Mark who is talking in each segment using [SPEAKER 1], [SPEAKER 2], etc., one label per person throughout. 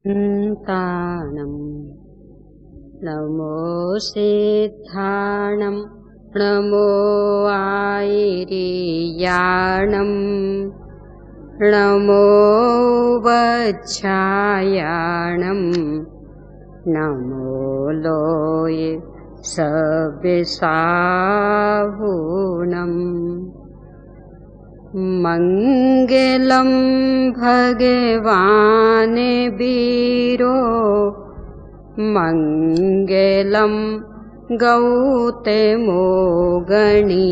[SPEAKER 1] तानं नमो सिद्धाणं नमो आयिर्याणं नमो वच्छायाणं नमो लोये सविसाहुणम् मंगलम भगवान वीरो मंगलम गौतमो गणी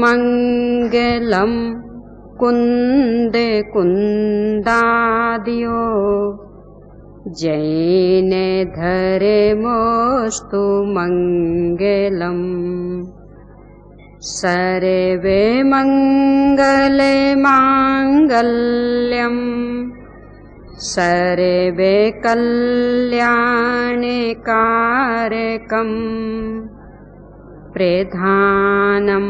[SPEAKER 1] मंगलम कुंद कुंदादियो जैन धर्मोस्तु मंगलम सर्वे मंगले मांगल्यम सर्वे कल्याणे कारकम प्रधानम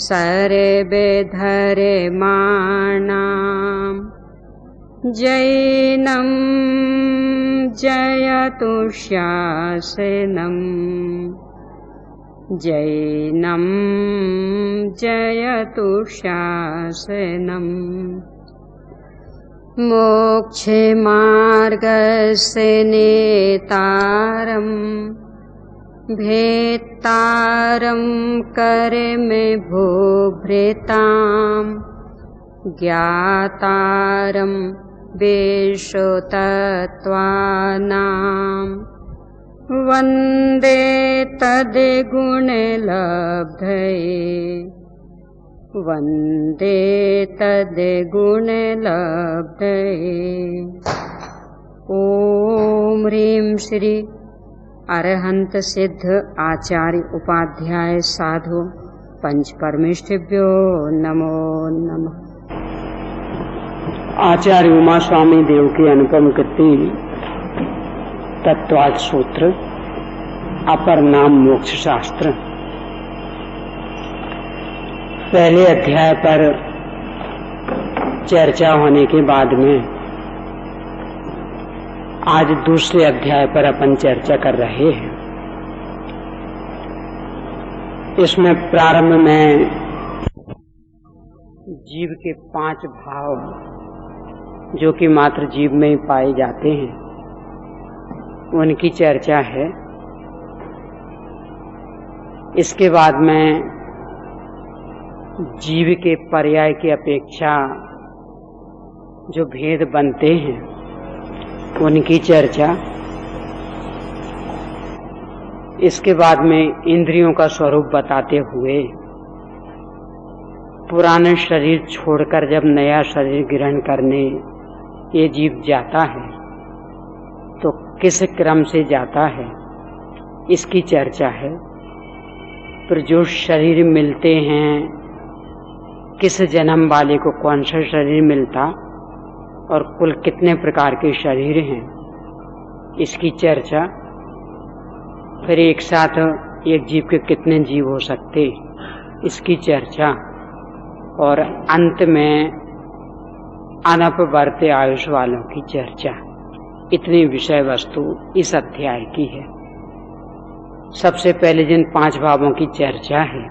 [SPEAKER 1] सर्वे धर्माणां जैनं जयतु शासनम् जैनं जयतु शासनम् मोक्षे मार्गस्य नेतारं भेत्तारं कर्मे भूभृतां ज्ञातारं विश्वतत्त्वानां वन्दे तद्गुणलब्धये वन्दे तद्गुणलब्धये। ओम ह्रीं श्री अरहंत सिद्ध आचार्य उपाध्याय साधु पंच परमेष्ठिभ्यो नमो नमः।
[SPEAKER 2] आचार्य उमा स्वामी देव की अनुपम कृति तत्वाद सूत्र अपर नाम मोक्ष शास्त्र। पहले अध्याय पर चर्चा होने के बाद में आज दूसरे अध्याय पर अपन चर्चा कर रहे हैं। इसमें प्रारंभ में जीव के 5 भाव जो कि मात्र जीव में ही पाए जाते हैं उनकी चर्चा है। इसके बाद में जीव के पर्याय की अपेक्षा जो भेद बनते हैं उनकी चर्चा। इसके बाद में इंद्रियों का स्वरूप बताते हुए पुराने शरीर छोड़कर जब नया शरीर ग्रहण करने ये जीव जाता है तो किस क्रम से जाता है इसकी चर्चा है। फिर जो शरीर मिलते हैं किस जन्म वाले को कौन सा शरीर मिलता और कुल कितने प्रकार के शरीर हैं इसकी चर्चा। फिर एक साथ एक जीव के कितने जीव हो सकते इसकी चर्चा। और अंत में अनपवर्त्य आयुष वालों की चर्चा। इतनी विषय वस्तु इस अध्याय की है। सबसे पहले जिन 5 भावों की चर्चा है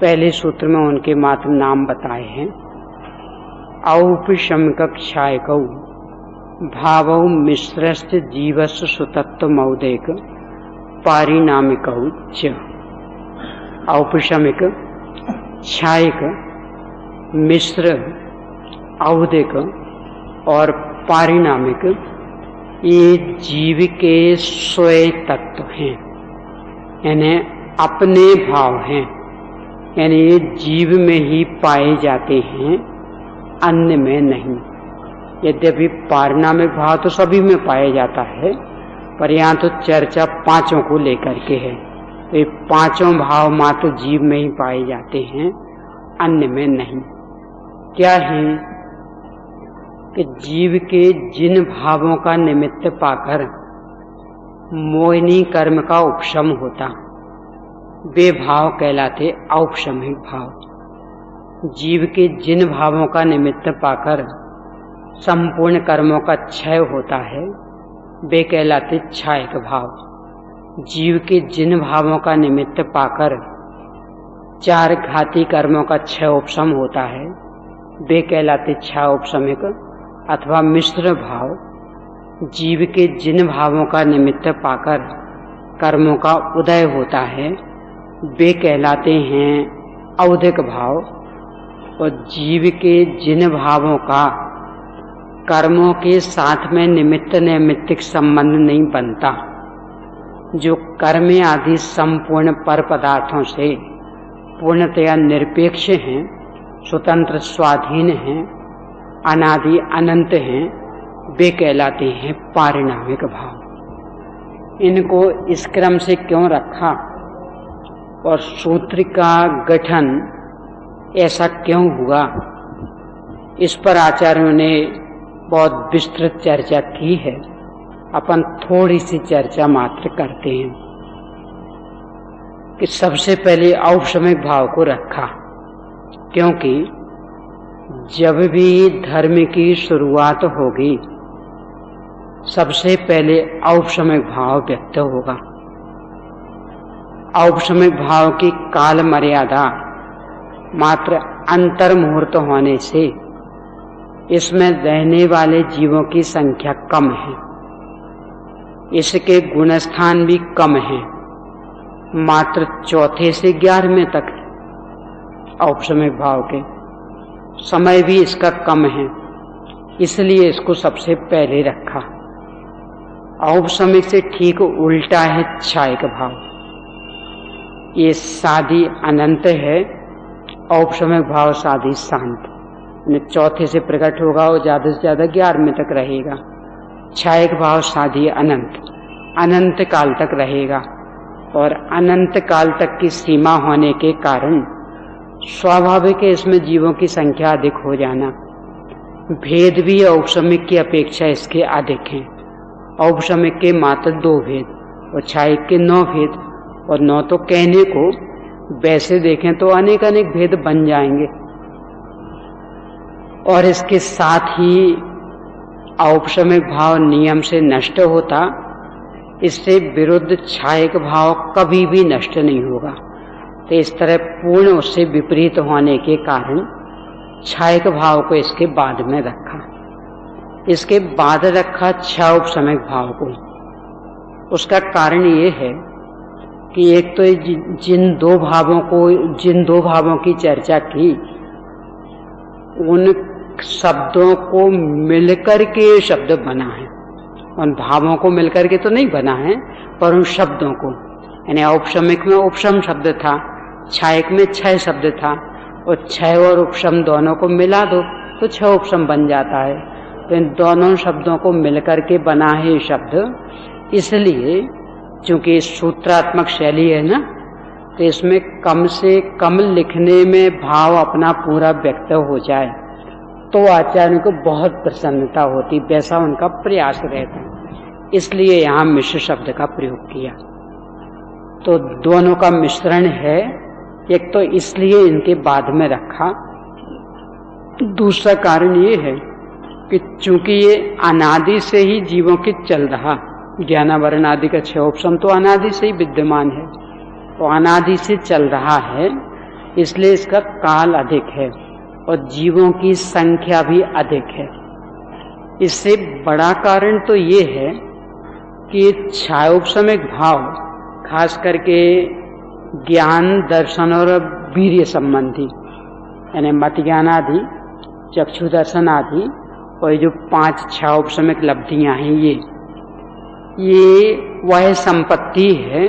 [SPEAKER 2] पहले सूत्र में उनके मात्र नाम बताए हैं। औपशमकक्षायकौ भावौ मिश्रस्य जीवस्य सुतत्व मौदेक पारिणामिकौ च। औपशमिक, क्षायक, मिश्र, औदिक और पारिणामिक ये जीव के स्वयं तत्व हैं, यानी अपने भाव हैं, यानी ये जीव में ही पाए जाते हैं, अन्य में नहीं। यद्यपि पारिणामिक भाव तो सभी में पाया जाता है पर यहाँ तो चर्चा 5 को लेकर के है। तो ये 5 भाव मात्र जीव में ही पाए जाते हैं, अन्य में नहीं। क्या है कि जीव के जिन भावों का निमित्त पाकर मोहिनी कर्म का उपशम होता वे भाव कहलाते औपशमिक भाव। जीव के जिन भावों का निमित्त पाकर संपूर्ण कर्मों का क्षय होता है, वे कहलाते क्षायक भाव। जीव के जिन भावों का निमित्त पाकर 4 घाती कर्मों का क्षय उपशम होता है, वे कहलाते क्षयोपशमिक अथवा मिश्र भाव। जीव के जिन भावों का निमित्त पाकर कर्मों का उदय होता है, वे कहलाते हैं औदिक भाव। और जीव के जिन भावों का कर्मों के साथ में निमित्त नैमित्तिक संबंध नहीं बनता, जो कर्म आदि संपूर्ण पर पदार्थों से पूर्णतया निरपेक्ष हैं, स्वतंत्र स्वाधीन हैं, अनादि अनंत हैं, वे कहलाते हैं पारिणामिक भाव। इनको इस क्रम से क्यों रखा और सूत्र का गठन ऐसा क्यों हुआ, इस पर आचार्यों ने बहुत विस्तृत चर्चा की है। अपन थोड़ी सी चर्चा मात्र करते हैं कि सबसे पहले औपशमिक भाव को रखा, क्योंकि जब भी धर्म की शुरुआत होगी सबसे पहले औपशमिक भाव व्यक्त होगा। औपशमिक भाव की काल मर्यादा मात्र अंतर मुहूर्त होने से इसमें रहने वाले जीवों की संख्या कम है, इसके गुणस्थान भी कम हैं, मात्र 4 से 11वें तक औपशमिक भाव के। समय भी इसका कम है, इसलिए इसको सबसे पहले रखा। औपशमिक से ठीक उल्टा है क्षायक भाव। ये साधी अनंत है, औपशमिक भाव साधी शांत। 4 से प्रकट होगा और ज्यादा से ज्यादा 11वें तक रहेगा। क्षायक भाव साधी अनंत, अनंत काल तक रहेगा। और अनंत काल तक की सीमा होने के कारण स्वाभाविक है इसमें जीवों की संख्या अधिक हो जाना। भेद भी औपशमिक की अपेक्षा इसके अधिक हैं। औपशमिक के मात्र 2 भेद और क्षायक के 9 भेद। और 9 तो कहने को, वैसे देखें तो अनेक अनेक भेद बन जाएंगे। और इसके साथ ही औपशमिक भाव नियम से नष्ट होता, इससे विरुद्ध क्षायक भाव कभी भी नष्ट नहीं होगा। तो इस तरह पूर्ण उससे विपरीत होने के कारण क्षायक भाव को इसके बाद में रखा। इसके बाद रखा क्षयोपशमिक भाव को। उसका कारण ये है कि एक तो जिन दो भावों की चर्चा की, उन शब्दों को मिलकर के शब्द बना है। उन भावों को मिलकर के तो नहीं बना है, पर उन शब्दों को, यानी औपशमिक में उपशम शब्द था, क्षायक में क्षय शब्द था, और क्षय और उपशम दोनों को मिला दो तो क्षय उपशम बन जाता है। तो इन दोनों शब्दों को मिलकर के बना है शब्द। इसलिए चूंकि सूत्रात्मक शैली है ना, तो इसमें कम से कम लिखने में भाव अपना पूरा व्यक्त हो जाए तो आचार्य को बहुत प्रसन्नता होती, वैसा उनका प्रयास रहता है। इसलिए यहाँ मिश्र शब्द का प्रयोग किया। तो दोनों का मिश्रण है, एक तो इसलिए इनके बाद में रखा। दूसरा कारण ये है कि चूंकि ये अनादि से ही जीवों की चल रहा, ज्ञानावरण आदि का क्षयोपशम तो अनादि से ही विद्यमान है, तो अनादि से चल रहा है, इसलिए इसका काल अधिक है और जीवों की संख्या भी अधिक है। इससे बड़ा कारण तो ये है कि क्षयोपशमिक भाव खास करके ज्ञान, दर्शन और वीर्य संबंधी, यानी मत ज्ञान आदि, चक्षु दर्शन आदि, और जो 5 क्षयोपशमिक लब्धियां हैं, ये वह संपत्ति है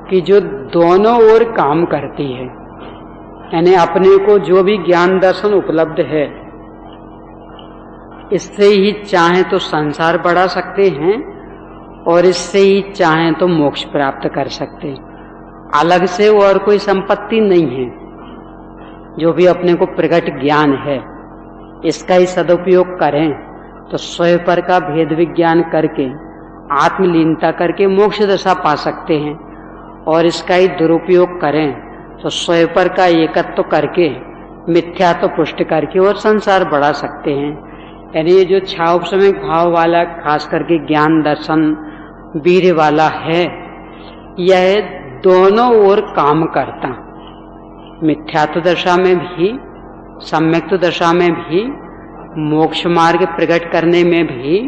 [SPEAKER 2] कि जो दोनों ओर काम करती है। यानी अपने को जो भी ज्ञान दर्शन उपलब्ध है, इससे ही चाहे तो संसार बढ़ा सकते हैं और इससे ही चाहे तो मोक्ष प्राप्त कर सकते हैं। अलग से और कोई संपत्ति नहीं है। जो भी अपने को प्रकट ज्ञान है, इसका ही सदुपयोग करें तो स्वयं पर का भेद विज्ञान करके, आत्मलीनता करके मोक्ष दशा पा सकते हैं, और इसका ही दुरुपयोग करें तो स्वयं पर का एकत्व करके, मिथ्या तो पुष्ट करके और संसार बढ़ा सकते हैं। यानी ये जो छाउपसमिक भाव वाला खास करके ज्ञान दर्शन वीर्य वाला है, यह दोनों ओर काम करता, मिथ्यात्व दशा में भी, सम्यक्त्व दशा में भी, मोक्ष मार्ग प्रकट करने में भी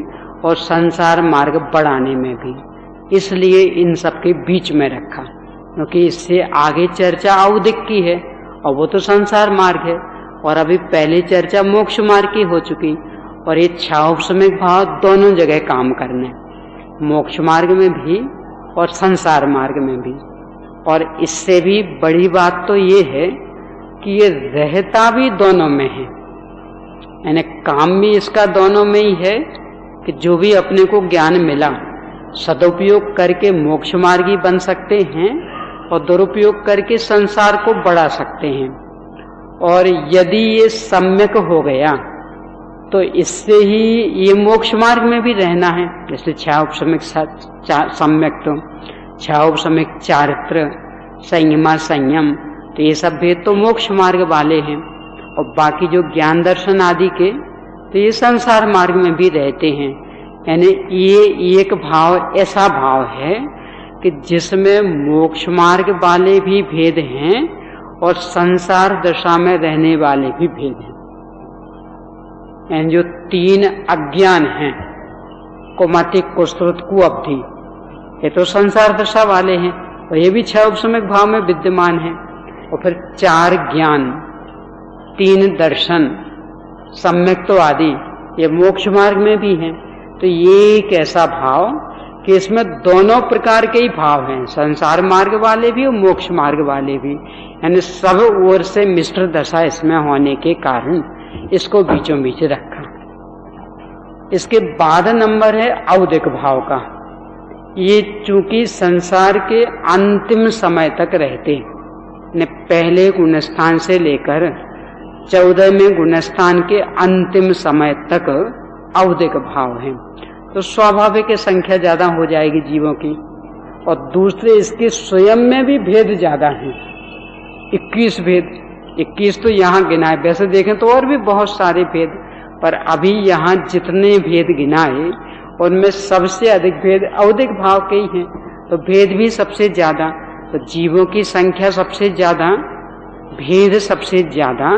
[SPEAKER 2] और संसार मार्ग बढ़ाने में भी। इसलिए इन सबके बीच में रखा, क्योंकि इससे आगे चर्चा औदिक की है और वो तो संसार मार्ग है, और अभी पहले चर्चा मोक्ष मार्ग की हो चुकी, और ये छाउपसमिक भाव दोनों जगह काम करने, मोक्ष मार्ग में भी और संसार मार्ग में भी। और इससे भी बड़ी बात तो ये है कि ये रहता भी दोनों में है, यानी काम भी इसका दोनों में ही है कि जो भी अपने को ज्ञान मिला सदुपयोग करके मोक्ष मार्गी बन सकते हैं और दुरुपयोग करके संसार को बढ़ा सकते हैं। और यदि ये सम्यक हो गया तो इससे ही ये मोक्ष मार्ग में भी रहना है। जैसे छाउपसमिक सम्यक, तो छाउपसमिक चारित्र, संयमा संयम, तो ये सब भेद तो मोक्ष मार्ग वाले हैं, और बाकी जो ज्ञान दर्शन आदि के तो ये संसार मार्ग में भी रहते हैं। यानी ये एक भाव ऐसा भाव है कि जिसमें मोक्ष मार्ग वाले भी भेद हैं और संसार दशा में रहने वाले भी भेद हैं। यानी जो तीन अज्ञान हैं, कुमतिक, कुश्रुत, कुअब्धि, ये तो संसार दशा वाले हैं और ये भी छाउपसमिक भाव में विद्यमान है। और फिर चार ज्ञान, तीन दर्शन, सम्यक्त्व आदि, ये मोक्ष मार्ग में भी हैं। तो ये एक ऐसा भाव कि इसमें दोनों प्रकार के ही भाव हैं, संसार मार्ग वाले भी और मोक्ष मार्ग वाले भी, यानी सब ओर से मिश्र दशा इसमें होने के कारण इसको बीचों बीच रखा। इसके बाद नंबर है औदिक भाव का। ये चूंकि संसार के अंतिम समय तक रहते, पहले गुणस्थान से लेकर 14वें गुणस्थान के अंतिम समय तक औदिक भाव है, तो स्वाभाविक संख्या ज्यादा हो जाएगी जीवों की। और दूसरे इसके स्वयं में भी भेद ज्यादा है, 21 भेद। 21 तो यहाँ गिनाए, वैसे देखें तो और भी बहुत सारे भेद, पर अभी यहाँ जितने भेद गिनाए उनमें सबसे अधिक भेद औदिक भाव के ही हैं, तो भेद भी सबसे ज्यादा, तो जीवों की संख्या सबसे ज्यादा, भेद सबसे ज्यादा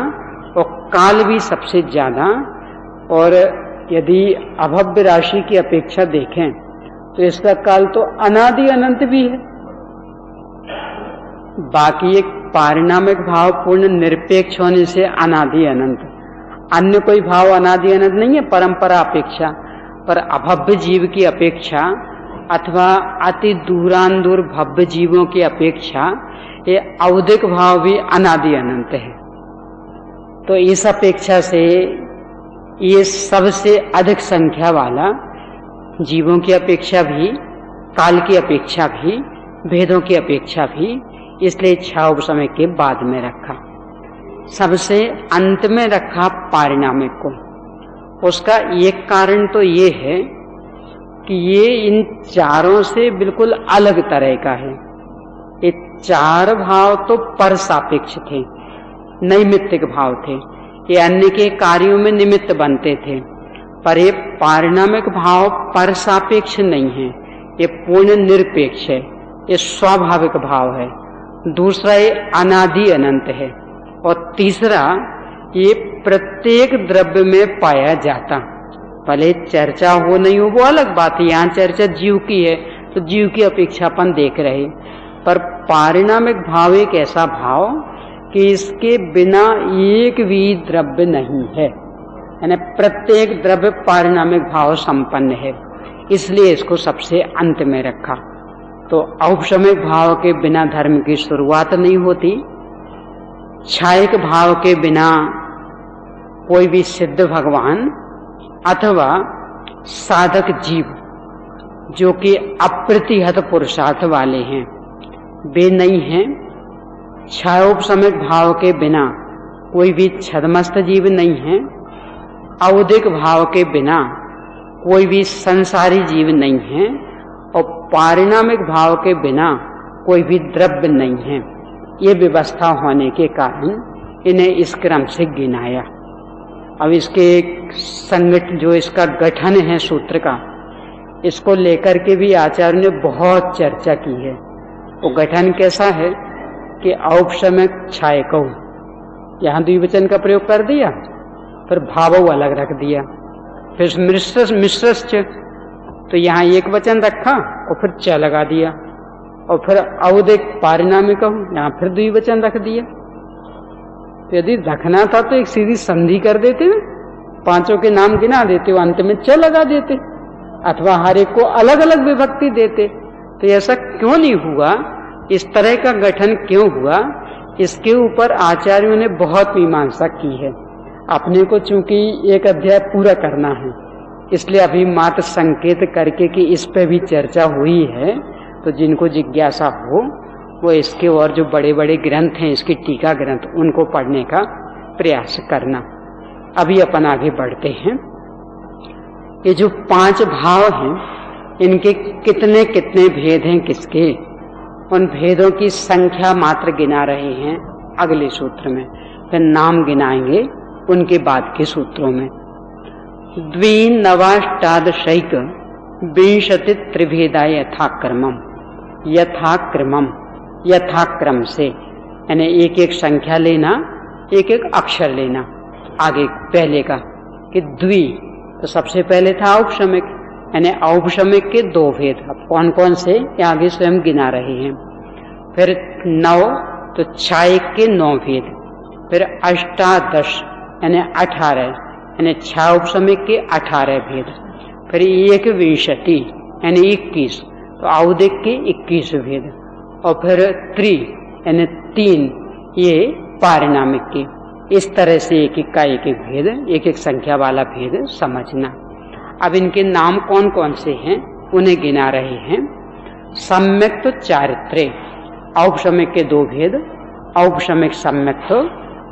[SPEAKER 2] और काल भी सबसे ज्यादा। और यदि अभव्य राशि की अपेक्षा देखें तो इसका काल तो अनादि अनंत भी है। बाकी एक पारिणामिक भाव पूर्ण निरपेक्ष होने से अनादि अनंत, अन्य कोई भाव अनादि अनंत नहीं है परंपरा अपेक्षा, पर अभव्य जीव की अपेक्षा अथवा अति दूरांदूर भव्य जीवों की अपेक्षा ये औदिक भाव भी अनादि अनंत है। तो इस अपेक्षा से ये सबसे अधिक संख्या वाला, जीवों की अपेक्षा भी, काल की अपेक्षा भी, भेदों की अपेक्षा भी, इसलिए छाउपसमिक के बाद में रखा। सबसे अंत में रखा पारिणामिक को। उसका एक कारण तो ये है कि ये इन चारों से बिल्कुल अलग तरह का है। ये चार भाव तो पर सापेक्ष थे, नैमित्तिक भाव थे, ये अन्य के कार्यों में निमित्त बनते थे, पर ये पारिणामिक भाव पर सापेक्ष नहीं है, ये पूर्ण निरपेक्ष है, ये स्वाभाविक भाव है। दूसरा ये अनादि अनंत है, और तीसरा ये प्रत्येक द्रव्य में पाया जाता। भले चर्चा हो नहीं हो वो अलग बात है, यहाँ चर्चा जीव की है तो जीव की अपेक्षा अपन देख रहे, पर पारिणामिक भाव एक ऐसा भाव कि इसके बिना एक भी द्रव्य नहीं है, यानी प्रत्येक द्रव्य पारिणामिक भाव संपन्न है, इसलिए इसको सबसे अंत में रखा। तो औपशमिक भाव के बिना धर्म की शुरुआत नहीं होती, छायक भाव के बिना कोई भी सिद्ध भगवान अथवा साधक जीव जो कि अप्रतिहत पुरुषार्थ वाले हैं वे नहीं हैं। छायोपशमिक भाव के बिना कोई भी छदमस्त जीव नहीं है। औदिक भाव के बिना कोई भी संसारी जीव नहीं है, और पारिणामिक भाव के बिना कोई भी द्रव्य नहीं है। ये व्यवस्था होने के कारण इन्हें इस क्रम से गिनाया। अब इसके जो इसका गठन है सूत्र का, इसको लेकर के भी आचार्य ने बहुत चर्चा की है। वो गठन कैसा है कि औपशम्यक छायकौ, यहाँ द्विवचन का प्रयोग कर दिया, फिर भावौ अलग रख दिया, फिर मिश्रश्च, तो यहाँ एक वचन रखा और फिर च लगा दिया, और फिर औदिक पारिणामिक, यहाँ फिर द्विवचन रख दिया। तो यदि रखना था तो एक सीधी संधि कर देते, पांचों के नाम गिना देते, वो अंत में च लगा देते, अथवा हर एक को अलग अलग विभक्ति देते। तो ऐसा क्यों नहीं हुआ, इस तरह का गठन क्यों हुआ, इसके ऊपर आचार्यों ने बहुत मीमांसा की है। अपने को चूंकि एक अध्याय पूरा करना है, इसलिए अभी मात्र संकेत करके कि इस पे भी चर्चा हुई है, तो जिनको जिज्ञासा हो वो इसके और जो बड़े बड़े ग्रंथ हैं, इसकी टीका ग्रंथ, उनको पढ़ने का प्रयास करना। अभी अपन आगे बढ़ते हैं। ये जो 5 भाव हैं, इनके कितने कितने भेद हैं किसके, उन भेदों की संख्या मात्र गिना रहे हैं अगले सूत्र में, फिर नाम गिनाएंगे उनके बाद के सूत्रों में। द्विनवाष्टादशैक विंशति त्रिभेदा यथाक्रमम, यथाक्रम से, यानी एक एक संख्या लेना, एक एक अक्षर लेना। आगे पहले का कि द्वि, तो सबसे पहले था औपशमिक, यानी औपशमिक के 2 भेद। अब कौन कौन से ये आगे स्वयं गिना रहे हैं। फिर 9, तो छायक के 9 भेद। फिर अष्टादश यानी 18, यानी 6 औपशमिक के 18 भेद। फिर 21 यानी 21, तो औदिक के 21 भेद। और फिर त्रि यानी 3, ये पारिणामिक के। इस तरह से एक एक का एक एक भेद, एक एक संख्या वाला भेद समझना। अब इनके नाम कौन कौन से हैं उन्हें गिना रहे हैं। सम्यक तो चारित्र्य, औपशमिक के 2 भेद, औपशमिक सम्यक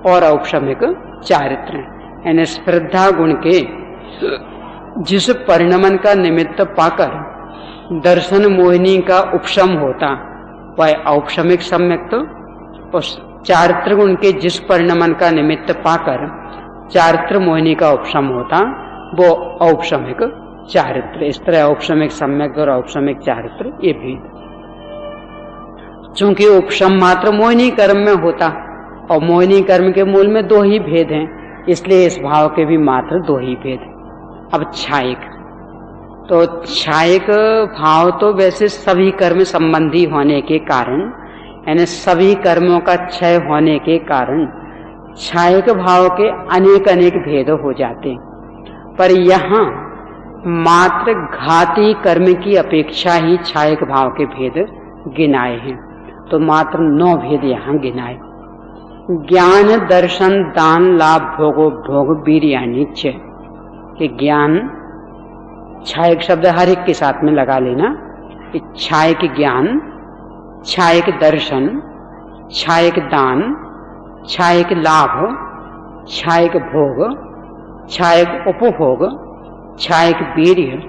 [SPEAKER 2] और औपशमिक चारित्र्य, यानी स्पर्धा गुण के जिस परिणमन का निमित्त पाकर दर्शन मोहिनी का उपशम होता वह औपशमिक सम्यक, और चारित्र गुण के जिस परिणमन का निमित्त पाकर चारित्र मोहिनी का उपशम होता वो औपशमिक चारित्र। इस तरह औपशमिक सम्यक और औपशमिक चारित्र ये भेद। चूंकि उपशम मात्र मोहिनी कर्म में होता और मोहिनी कर्म के मूल में 2 ही भेद हैं, इसलिए इस भाव के भी मात्र 2 ही भेद। अब छायक, तो छायक भाव तो वैसे सभी कर्म संबंधी होने के कारण, यानी सभी कर्मों का क्षय होने के कारण छायक भाव के अनेक अनेक भेद हो जाते, पर यहाँ मात्र घाती कर्म की अपेक्षा ही छायक भाव के भेद गिनाए हैं। तो मात्र 9 भेद यहाँ गिनाए। ज्ञान दर्शन दान लाभ भोगो भोग वीर्यानिच, कि ज्ञान, छायक शब्द हर एक के साथ में लगा लेना। छायक ज्ञान, छायक दर्शन, छायक दान, छायक लाभ, छायक भोग, छायक उपभोग, छायक वीर्य,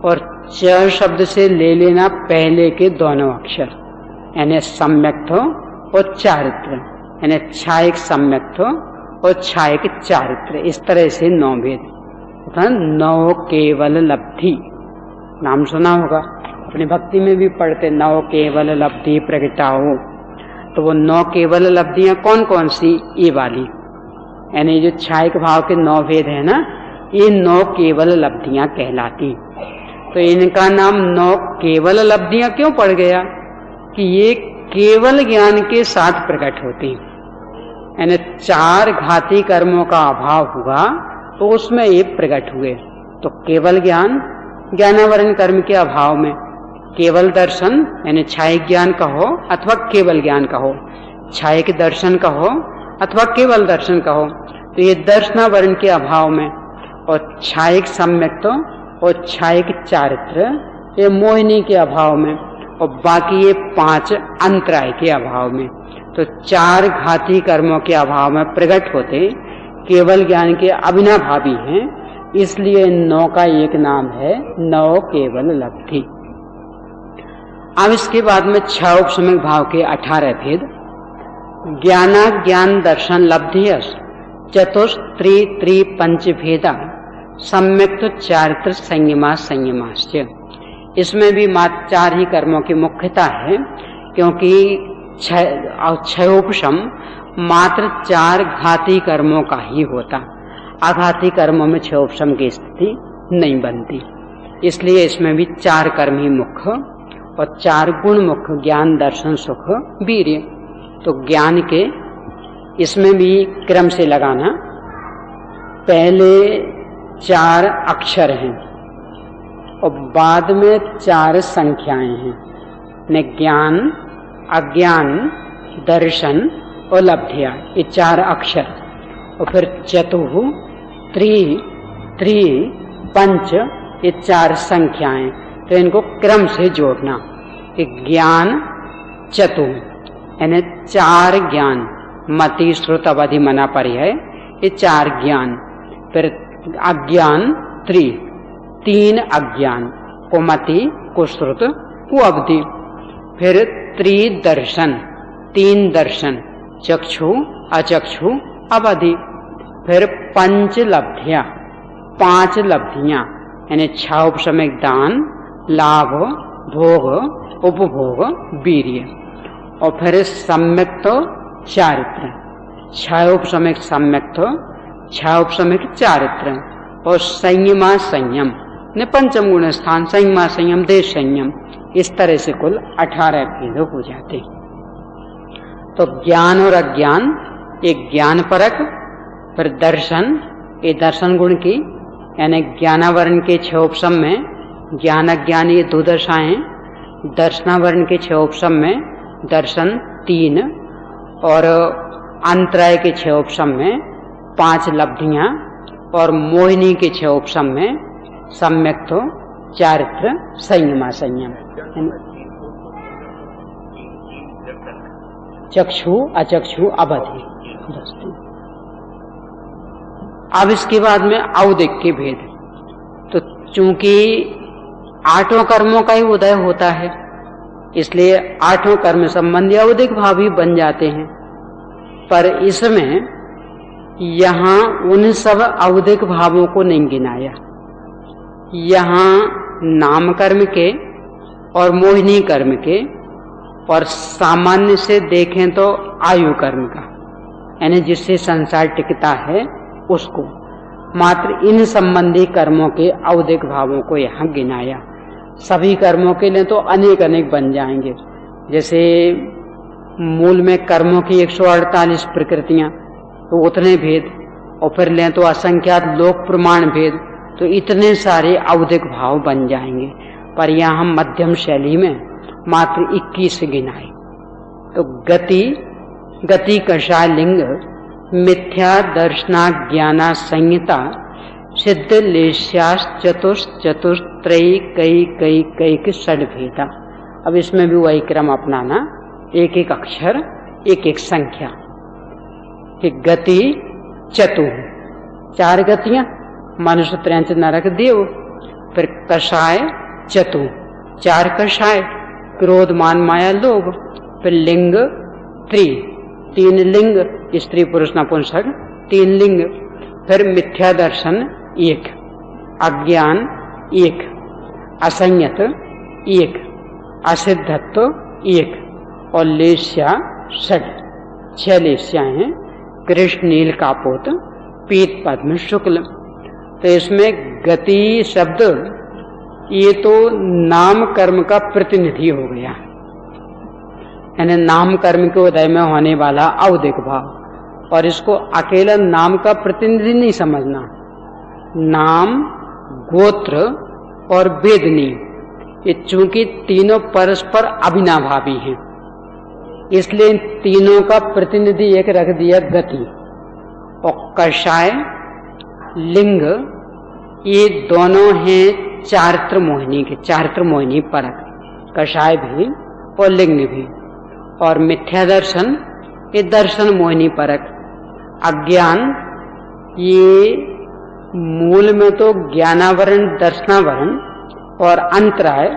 [SPEAKER 2] और च शब्द से ले लेना पहले के दोनों अक्षर, यानी सम्यक्त्व और चारित्र, यानी छायक सम्यक्त्व और छायक चारित्र। इस तरह से 9 भेद। 9 केवल लब्धि, नाम सुना होगा, अपनी भक्ति में भी पढ़ते, 9 केवल लब्धि प्रगटाओ। तो वो 9 केवल लब्धियां कौन कौन सी, ये वाली, यानी जो छायक भाव के 9 भेद है ना, ये 9 केवल लब्धियां कहलाती। तो इनका नाम 9 केवल लब्धियां क्यों पड़ गया कि ये केवल ज्ञान के साथ प्रकट होती, यानी 4 घाती कर्मों का अभाव हुआ तो उसमें ये प्रकट हुए। तो केवल ज्ञान, ज्ञानावरण कर्म के अभाव में, केवल दर्शन यानी छायक ज्ञान कहो अथवा केवल ज्ञान कहो, छायक दर्शन कहो अथवा केवल दर्शन कहो, तो ये दर्शनावरण के अभाव में, और छायक सम्यक्त्व और छायक चारित्र ये मोहिनी के अभाव में, और बाकी ये 5 अंतराय के अभाव में। तो 4 घाती कर्मों के अभाव में प्रकट होते केवल ज्ञान के अविनाभावी हैं, इसलिए 9 का एक नाम है 9 केवल लब्धि। अब इसके बाद में 6 उपशमिक भाव के 18 भेद। ज्ञाना ज्ञान दर्शन लब्धियस चतुस्त्री त्रि पंच भेदा सम्यक्त चारित्र संयमा संयमाश्च। इसमें भी मात्र 4 ही कर्मों की मुख्यता है, क्योंकि क्षयोपशम मात्र 4 घाती कर्मों का ही होता, आघाती कर्मों में क्षयोपशम की स्थिति नहीं बनती। इसलिए इसमें भी 4 कर्म ही मुख्य और 4 गुण मुख्य, ज्ञान दर्शन सुख वीर्य। तो ज्ञान के इसमें भी क्रम से लगाना, पहले 4 अक्षर हैं और बाद में 4 संख्याएं हैं, ने ज्ञान अज्ञान दर्शन और लब्धिया, ये 4 अक्षर। और फिर चतुः त्रि पंच, ये 4 संख्याएं। तो इनको क्रम से जोड़ना कि ज्ञान चतु यानी 4 ज्ञान, मति श्रुत अवधि मना पर्याय, ये 4 ज्ञान। फिर अज्ञान 3 अज्ञान, को मति को श्रुत को अवधि। फिर त्रिदर्शन 3 दर्शन, चक्षु अचक्षु अवधि। फिर पंच लब्धियां 5 लब्धियां, यानी 6 उपशमिक दान लाभ भोग उपभोग वीर्य। और फिर सम्यक्त चारित्र 6 उपशमिक सम्यक्त 6 उपशमिक चारित्र। और संयमा संयम ने पंचम गुण स्थान, संयमा संयम देश संयम, इस तरह से कुल 18 भेद हो जाते। तो ज्ञान और अज्ञान एक ज्ञान परक, फिर दर्शन ये दर्शन गुण की, यानी ज्ञानावरण के 6 उपशम में ज्ञान अज्ञान ये 2 दशाएं, दर्शनावरण के 6 उपशम में दर्शन 3 और अंतराय के 6 उपशम में 5 लब्धियां और मोहिनी के 6 उपशम में सम्यक्त चारित्र संयमा संयम, चक्षु अचक्षु अवधि। अब इसके बाद में औदिक के भेद। तो चूंकि 8 कर्मों का ही उदय होता है, इसलिए 8 कर्म संबंधी औदिक भाव ही बन जाते हैं। पर इसमें यहाँ उन सब औदिक भावों को नहीं गिनाया। यहाँ नाम कर्म के और मोहिनी कर्म के और सामान्य से देखें तो आयु कर्म का, यानी जिससे संसार टिकता है उसको, मात्र इन संबंधी कर्मों के औदिक भावों को यहाँ गिनाया। सभी कर्मों के लिए तो अनेक अनेक बन जाएंगे। जैसे मूल में कर्मों की 148 प्रकृतियां, तो उतने भेद, और फिर लें तो असंख्यात लोक प्रमाण भेद, तो इतने सारे औदिक भाव बन जाएंगे। पर यहाँ हम मध्यम शैली में मात्र 21 गिनाए। तो गति कषाय लिंग मिथ्या दर्शना ज्ञाना संहिता सिद्ध लेश्यास चतुस्त्रयी कई षड्भेदा। अब इसमें भी वही क्रम अपनाना, एक एक अक्षर एक एक संख्या। कि गति चतु 4 गतियां, मनुष्य त्रयंच नरक देव। फिर कषाय चतु 4 कषाय, क्रोध मान माया लोभ। फिर लिंग 3 लिंग, स्त्री पुरुष नपुंसक 3 लिंग। फिर मिथ्या दर्शन 1, अज्ञान 1, असंयत 1, असिद्धत्व 1 और लेस्या 6 लेस्याएं हैं, कृष्ण नील कापोत पीत पद्म शुक्ल। तो इसमें गति शब्द ये तो नाम कर्म का प्रतिनिधि हो गया, यानी नाम कर्म के उदय में होने वाला औदिक भाव। और इसको अकेला नाम का प्रतिनिधि नहीं समझना। नाम, गोत्र और वेदनी ये चूंकि तीनों परस्पर अविनाभावी हैं, इसलिए इन तीनों का प्रतिनिधि एक रख दिया गति। और कषाय लिंग ये दोनों हैं चारित्र मोहिनी के, चारित्र मोहिनी परक, कषाय भी और लिंग भी। और मिथ्या दर्शन ये दर्शन मोहिनी परक। अज्ञान ये मूल में तो ज्ञानावरण दर्शनावरण और अंतराय,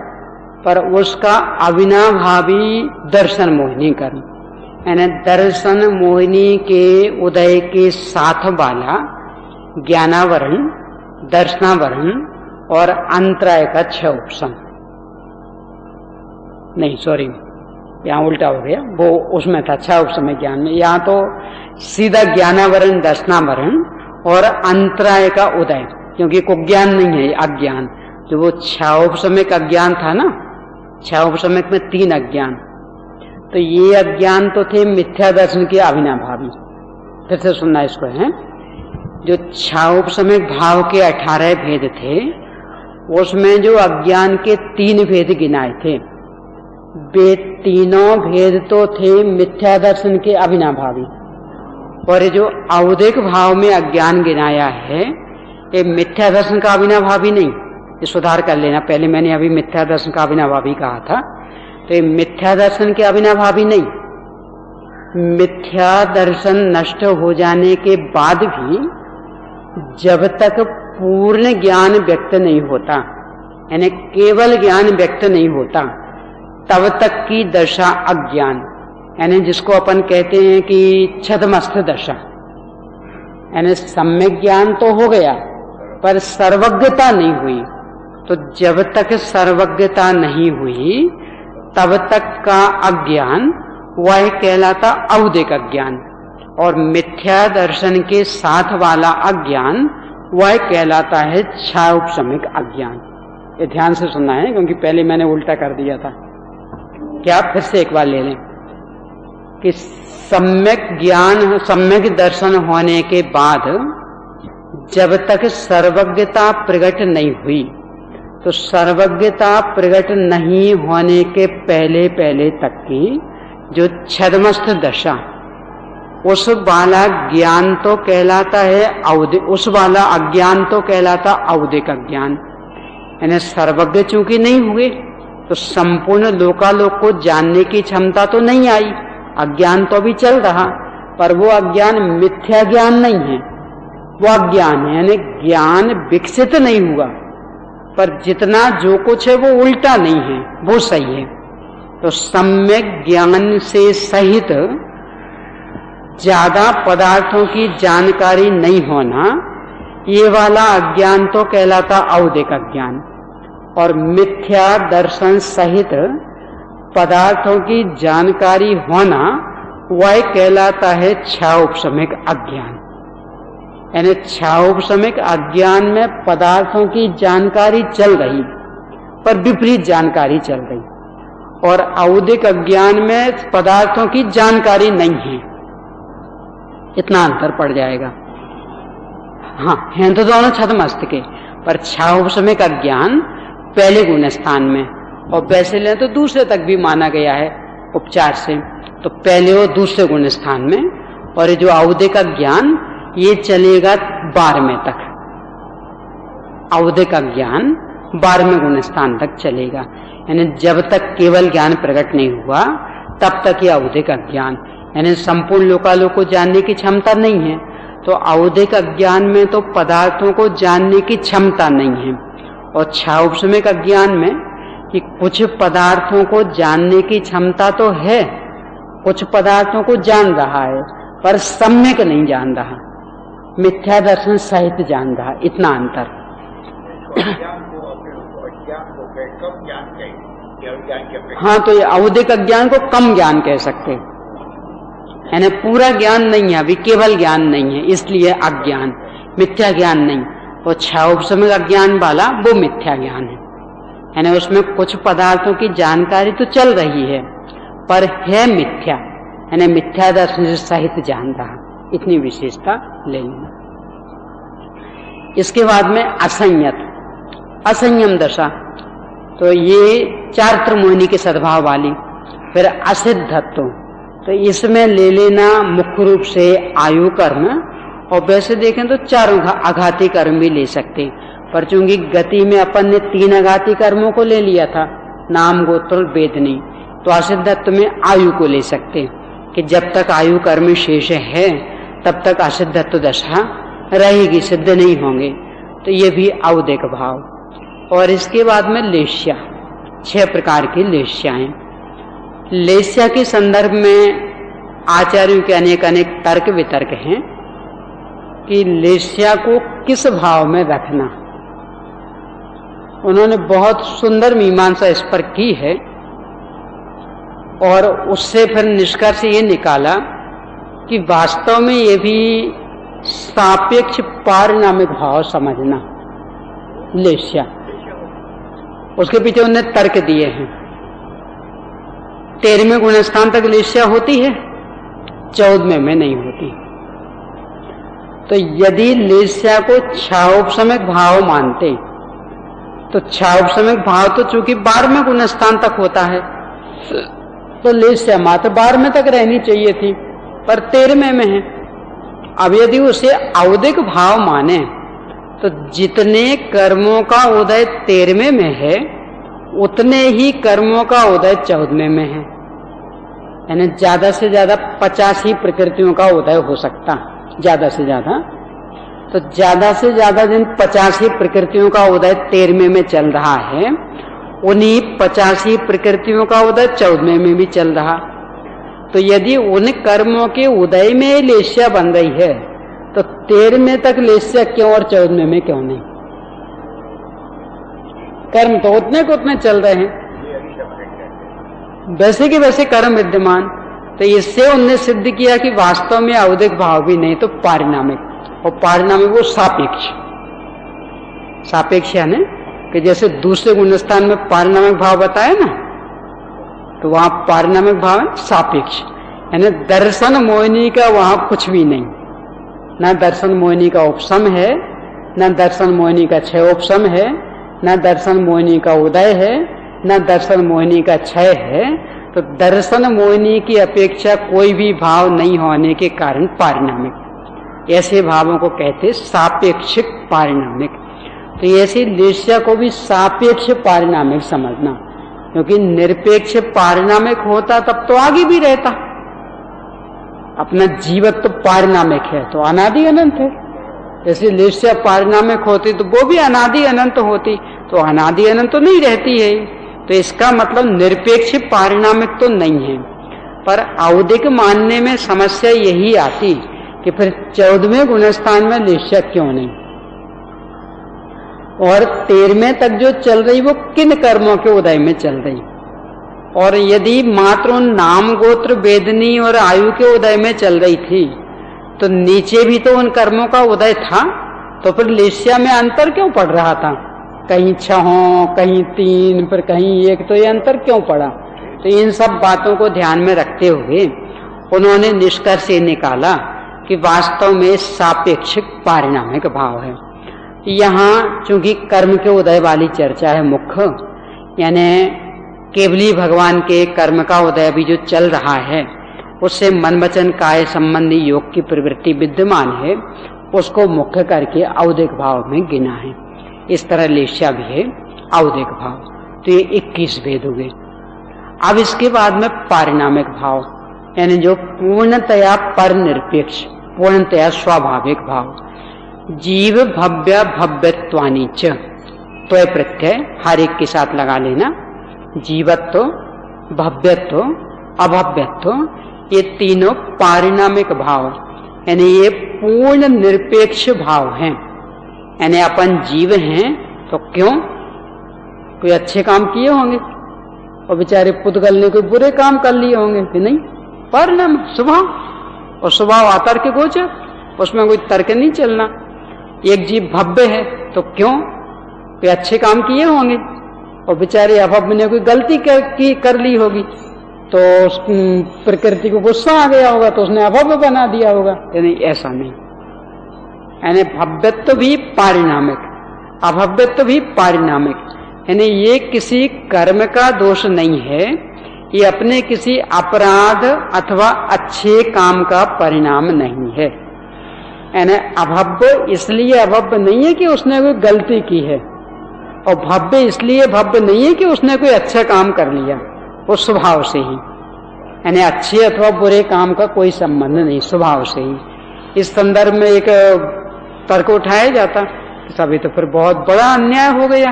[SPEAKER 2] पर उसका अविनाभावी दर्शन मोहिनी कर्म, यानी दर्शन मोहिनी के उदय के साथ वाला ज्ञानावरण, दर्शनावरण और अंतराय का 6 उपशम। नहीं सॉरी, यहाँ उल्टा हो गया, वो उसमें था 6 उपशम ज्ञान में। यहाँ तो सीधा ज्ञानावरण, दर्शनावरण और अंतराय का उदय, क्योंकि को ज्ञान नहीं है, अज्ञान। जो वो 6 उपशमिक अज्ञान था ना, 6 उपशमिक में 3 अज्ञान, तो ये अज्ञान तो थे मिथ्या दर्शन के अविनाभावी। फिर से सुनना इसको है। जो 6 उपशमिक भाव के 18 भेद थे, उसमें जो अज्ञान के 3 भेद गिनाए थे, वे तीनों भेद तो थे मिथ्या दर्शन के अविनाभावी। और ये जो औदिक भाव में अज्ञान गिनाया है, ये मिथ्या दर्शन का अविनाभावी नहीं, ये सुधार कर लेना। पहले मैंने अभी मिथ्या दर्शन का अविनाभावी कहा था, तो ये मिथ्या दर्शन के अविनाभावी नहीं। मिथ्या दर्शन नष्ट हो जाने के बाद भी जब तक पूर्ण ज्ञान व्यक्त नहीं होता, यानी केवल ज्ञान व्यक्त नहीं होता, तब तक की दशा अज्ञान, यानी जिसको अपन कहते हैं कि छद्मस्थ दशा, यानी सम्यक ज्ञान तो हो गया पर सर्वज्ञता नहीं हुई। तो जब तक सर्वज्ञता नहीं हुई तब तक का अज्ञान वह कहलाता औदिक अज्ञान, और मिथ्या दर्शन के साथ वाला अज्ञान वह कहलाता है 6 उपशमिक अज्ञान। ये ध्यान से सुनना है, क्योंकि पहले मैंने उल्टा कर दिया था। क्या फिर से एक बार ले लें कि सम्यक ज्ञान, सम्यक दर्शन होने के बाद जब तक सर्वज्ञता प्रकट नहीं हुई, तो सर्वज्ञता प्रकट नहीं होने के पहले पहले तक की जो छद्मस्थ दशा, उस वाला ज्ञान तो कहलाता है औदिक, उस वाला अज्ञान तो कहलाता औदिक अज्ञान। यानी सर्वज्ञ चूंकि नहीं हुए तो संपूर्ण लोकालोक को जानने की क्षमता तो नहीं आई, अज्ञान तो भी चल रहा, पर वो अज्ञान मिथ्या ज्ञान नहीं है, वो अज्ञान है, यानी ज्ञान विकसित नहीं हुआ, पर जितना जो कुछ है वो उल्टा नहीं है, वो सही है। तो सम्यक ज्ञान से सहित ज्यादा पदार्थों की जानकारी नहीं होना, ये वाला अज्ञान तो कहलाता औदिक अज्ञान, और मिथ्या दर्शन सहित पदार्थों की जानकारी होना वह कहलाता है 6 उपशमिक अज्ञान। यानी 6 उपशमिक अज्ञान में पदार्थों की जानकारी चल रही पर विपरीत जानकारी चल रही, और औदिक अज्ञान में पदार्थों की जानकारी नहीं है। इतना अंतर पड़ जाएगा। हाँ, हैं तो दोनों छद्मस्थ के, पर 6 उपशमिक अज्ञान पहले गुण स्थान में, और वैसे लें तो दूसरे तक भी माना गया है उपचार से, तो पहले और दूसरे गुण स्थान में, और ये जो औदिक अज्ञान ये चलेगा 12वें तक। औदिक अज्ञान 12वें गुण स्थान तक चलेगा, यानी जब तक केवल ज्ञान प्रकट नहीं हुआ तब तक ये औदिक अज्ञान, यानी संपूर्ण लोकालोक को जानने की क्षमता नहीं है। तो औदिक अज्ञान में तो पदार्थों को जानने की क्षमता नहीं है, और 6 उपशमिक अज्ञान में कि कुछ पदार्थों को जानने की क्षमता तो है, कुछ पदार्थों को जान रहा है पर सम्यक नहीं जान रहा, मिथ्या दर्शन सहित जान रहा, इतना अंतर। हाँ, तो ये औदिक अज्ञान को कम ज्ञान कह सकते, यानी पूरा ज्ञान नहीं है, अभी केवल ज्ञान नहीं है, इसलिए अज्ञान, मिथ्या ज्ञान नहीं। और 6 उपशमिक अज्ञान वाला वो मिथ्या ज्ञान है, यानी उसमें कुछ पदार्थों की जानकारी तो चल रही है पर है मिथ्या, यानी मिथ्या दर्शन से सहित जान रहा, इतनी विशेषता ले लेना। इसके बाद में असंयत, असंयम दशा, तो ये 4 त्रिमोहिनी के सद्भाव वाली। फिर असिद्धत्व, तो इसमें ले लेना मुख्य रूप से आयु कर्म, और वैसे देखें तो 4 आघाती कर्म भी ले सकते, पर चूंकि गति में अपन ने 3 आघाती कर्मों को ले लिया था, नाम गोत्र वेदनी, तो असिद्धत्व में आयु को ले सकते कि जब तक आयु कर्म शेष है तब तक असिद्धत्व दशा रहेगी, सिद्ध नहीं होंगे, तो ये भी औदिक भाव। और इसके बाद में लेस्या, 6 प्रकार की लेस्याएं। लेस्या के संदर्भ में आचार्यों के अनेक अनेक तर्क वितर्क हैं कि लेस्या को किस भाव में रखना। उन्होंने बहुत सुंदर मीमांसा इस पर की है और उससे फिर निष्कर्ष ये निकाला कि वास्तव में ये भी सापेक्ष पारिणामिक भाव समझना लेस्या। उसके पीछे उन्होंने तर्क दिए हैं। 13वें गुणस्थान तक लेस्या होती है, 14वें में नहीं होती। तो यदि लेस्या को क्षारोपशमिक भाव मानते तो क्षारोपशमिक भाव तो चूंकि 12वें गुणस्थान तक होता है, तो लेस्या मात्र 12वें तक रहनी चाहिए थी, पर 13वें में है। अब यदि उसे औदिक भाव माने तो जितने कर्मों का उदय 13वें में है उतने ही कर्मों का उदय 14वें में है। यानी ज्यादा से ज्यादा 50 ही प्रकृतियों का उदय हो सकता, ज्यादा से ज्यादा। तो ज्यादा से ज्यादा जिन 50 ही प्रकृतियों का उदय 13वें में चल रहा है, उन्हीं 50 ही प्रकृतियों का उदय 14वें में भी चल रहा। तो यदि उन कर्मों के उदय में लेस्या बन रही है तो 13वें तक लेस्या क्यों और 14वें में क्यों नहीं? कर्म तो उतने को उतने चल रहे हैं, वैसे के वैसे कर्म विद्यमान। तो इससे उनने सिद्ध किया कि वास्तव में औदिक भाव भी नहीं तो पारिणामिक, और पारिणामिक वो सापेक्ष। सापेक्ष यानी कि जैसे दूसरे गुणस्थान में पारिणामिक भाव बताया ना, तो वहां पारिणामिक भाव है सापेक्ष। यानी दर्शन मोहिनी का वहां कुछ भी नहीं, ना दर्शन मोहिनी का उपशम है, ना दर्शन मोहिनी का क्षय उपशम है, ना दर्शन मोहिनी का उदय है, ना दर्शन मोहिनी का क्षय है। तो दर्शन मोहिनी की अपेक्षा कोई भी भाव नहीं होने के कारण पारिणामिक, ऐसे भावों को कहते सापेक्षिक पारिणामिक। तो ऐसे लेस्या को भी सापेक्ष पारिणामिक समझना, क्योंकि निरपेक्ष पारिणामिक होता तब तो आगे भी रहता। अपना जीवत तो पारिणामिक है, तो अनादि अनंत है। जैसे लेस्या पारिणामिक होती तो वो भी अनादि अनंत होती, तो अनादि अनंत तो नहीं रहती है। तो इसका मतलब निरपेक्ष पारिणामिक तो नहीं है। पर औदिक मानने में समस्या यही आती कि फिर 14वें गुणस्थान में लेस्या क्यों नहीं, और 13वें तक जो चल रही वो किन कर्मों के उदय में चल रही। और यदि मात्र उन नाम गोत्र वेदनी और आयु के उदय में चल रही थी तो नीचे भी तो उन कर्मों का उदय था, तो फिर लेस्या में अंतर क्यों पड़ रहा था? कहीं 6, कहीं 3, फिर कहीं 1, तो ये अंतर क्यों पड़ा? तो इन सब बातों को ध्यान में रखते हुए उन्होंने निष्कर्ष ये निकाला कि वास्तव में सापेक्षिक पारिणामिक भाव है। यहाँ चूंकि कर्म के उदय वाली चर्चा है मुख्य, यानी केवली भगवान के कर्म का उदय भी जो चल रहा है उससे मन वचन काय संबंधी योग की प्रवृत्ति विद्यमान है, उसको मुख्य करके औदिक भाव में गिना है। इस तरह लेस्या भी है औदिक भाव। तो ये 21 भेद हो गए। अब इसके बाद में पारिणामिक भाव, यानी जो पूर्णतया पर निरपेक्ष, पूर्णतया स्वाभाविक भाव। जीव भव्य भव्यत्वानि च, त्वय प्रत्यय हर एक के साथ लगा लेना। जीवत्व, भव्यत्व, अभव्यत्व, ये तीनों पारिणामिक भाव, यानी ये पूर्ण निरपेक्ष भाव हैं। यानी अपन जीव हैं तो क्यों, कोई अच्छे काम किए होंगे और बेचारे पुद्गल ने कोई बुरे काम कर लिए होंगे कि नहीं? परिणाम स्वभाव, और स्वभाव अतर्क गोचर, उसमें कोई तर्क नहीं चलना। एक जीव भव्य है तो क्यों, कोई अच्छे काम किए होंगे, और बेचारे अभव्य ने कोई गलती कर ली होगी, तो उस प्रकृति को गुस्सा आ गया होगा तो उसने अभव्य बना दिया होगा। यानी ऐसा नहीं, यानी भव्यत्व भी पारिणामिक, अभव्यत्व भी पारिणामिक। यानी ये किसी कर्म का दोष नहीं है, ये अपने किसी अपराध अथवा अच्छे काम का परिणाम नहीं है। यानी अभव्य इसलिए अभव्य नहीं है कि उसने कोई गलती की है, और भव्य इसलिए भव्य नहीं है कि उसने कोई अच्छा काम कर लिया, वो स्वभाव से ही। यानी अच्छे अथवा बुरे काम का कोई संबंध नहीं, स्वभाव से ही। इस संदर्भ में एक तर्क उठाया जाता, सभी तो फिर बहुत बड़ा अन्याय हो गया।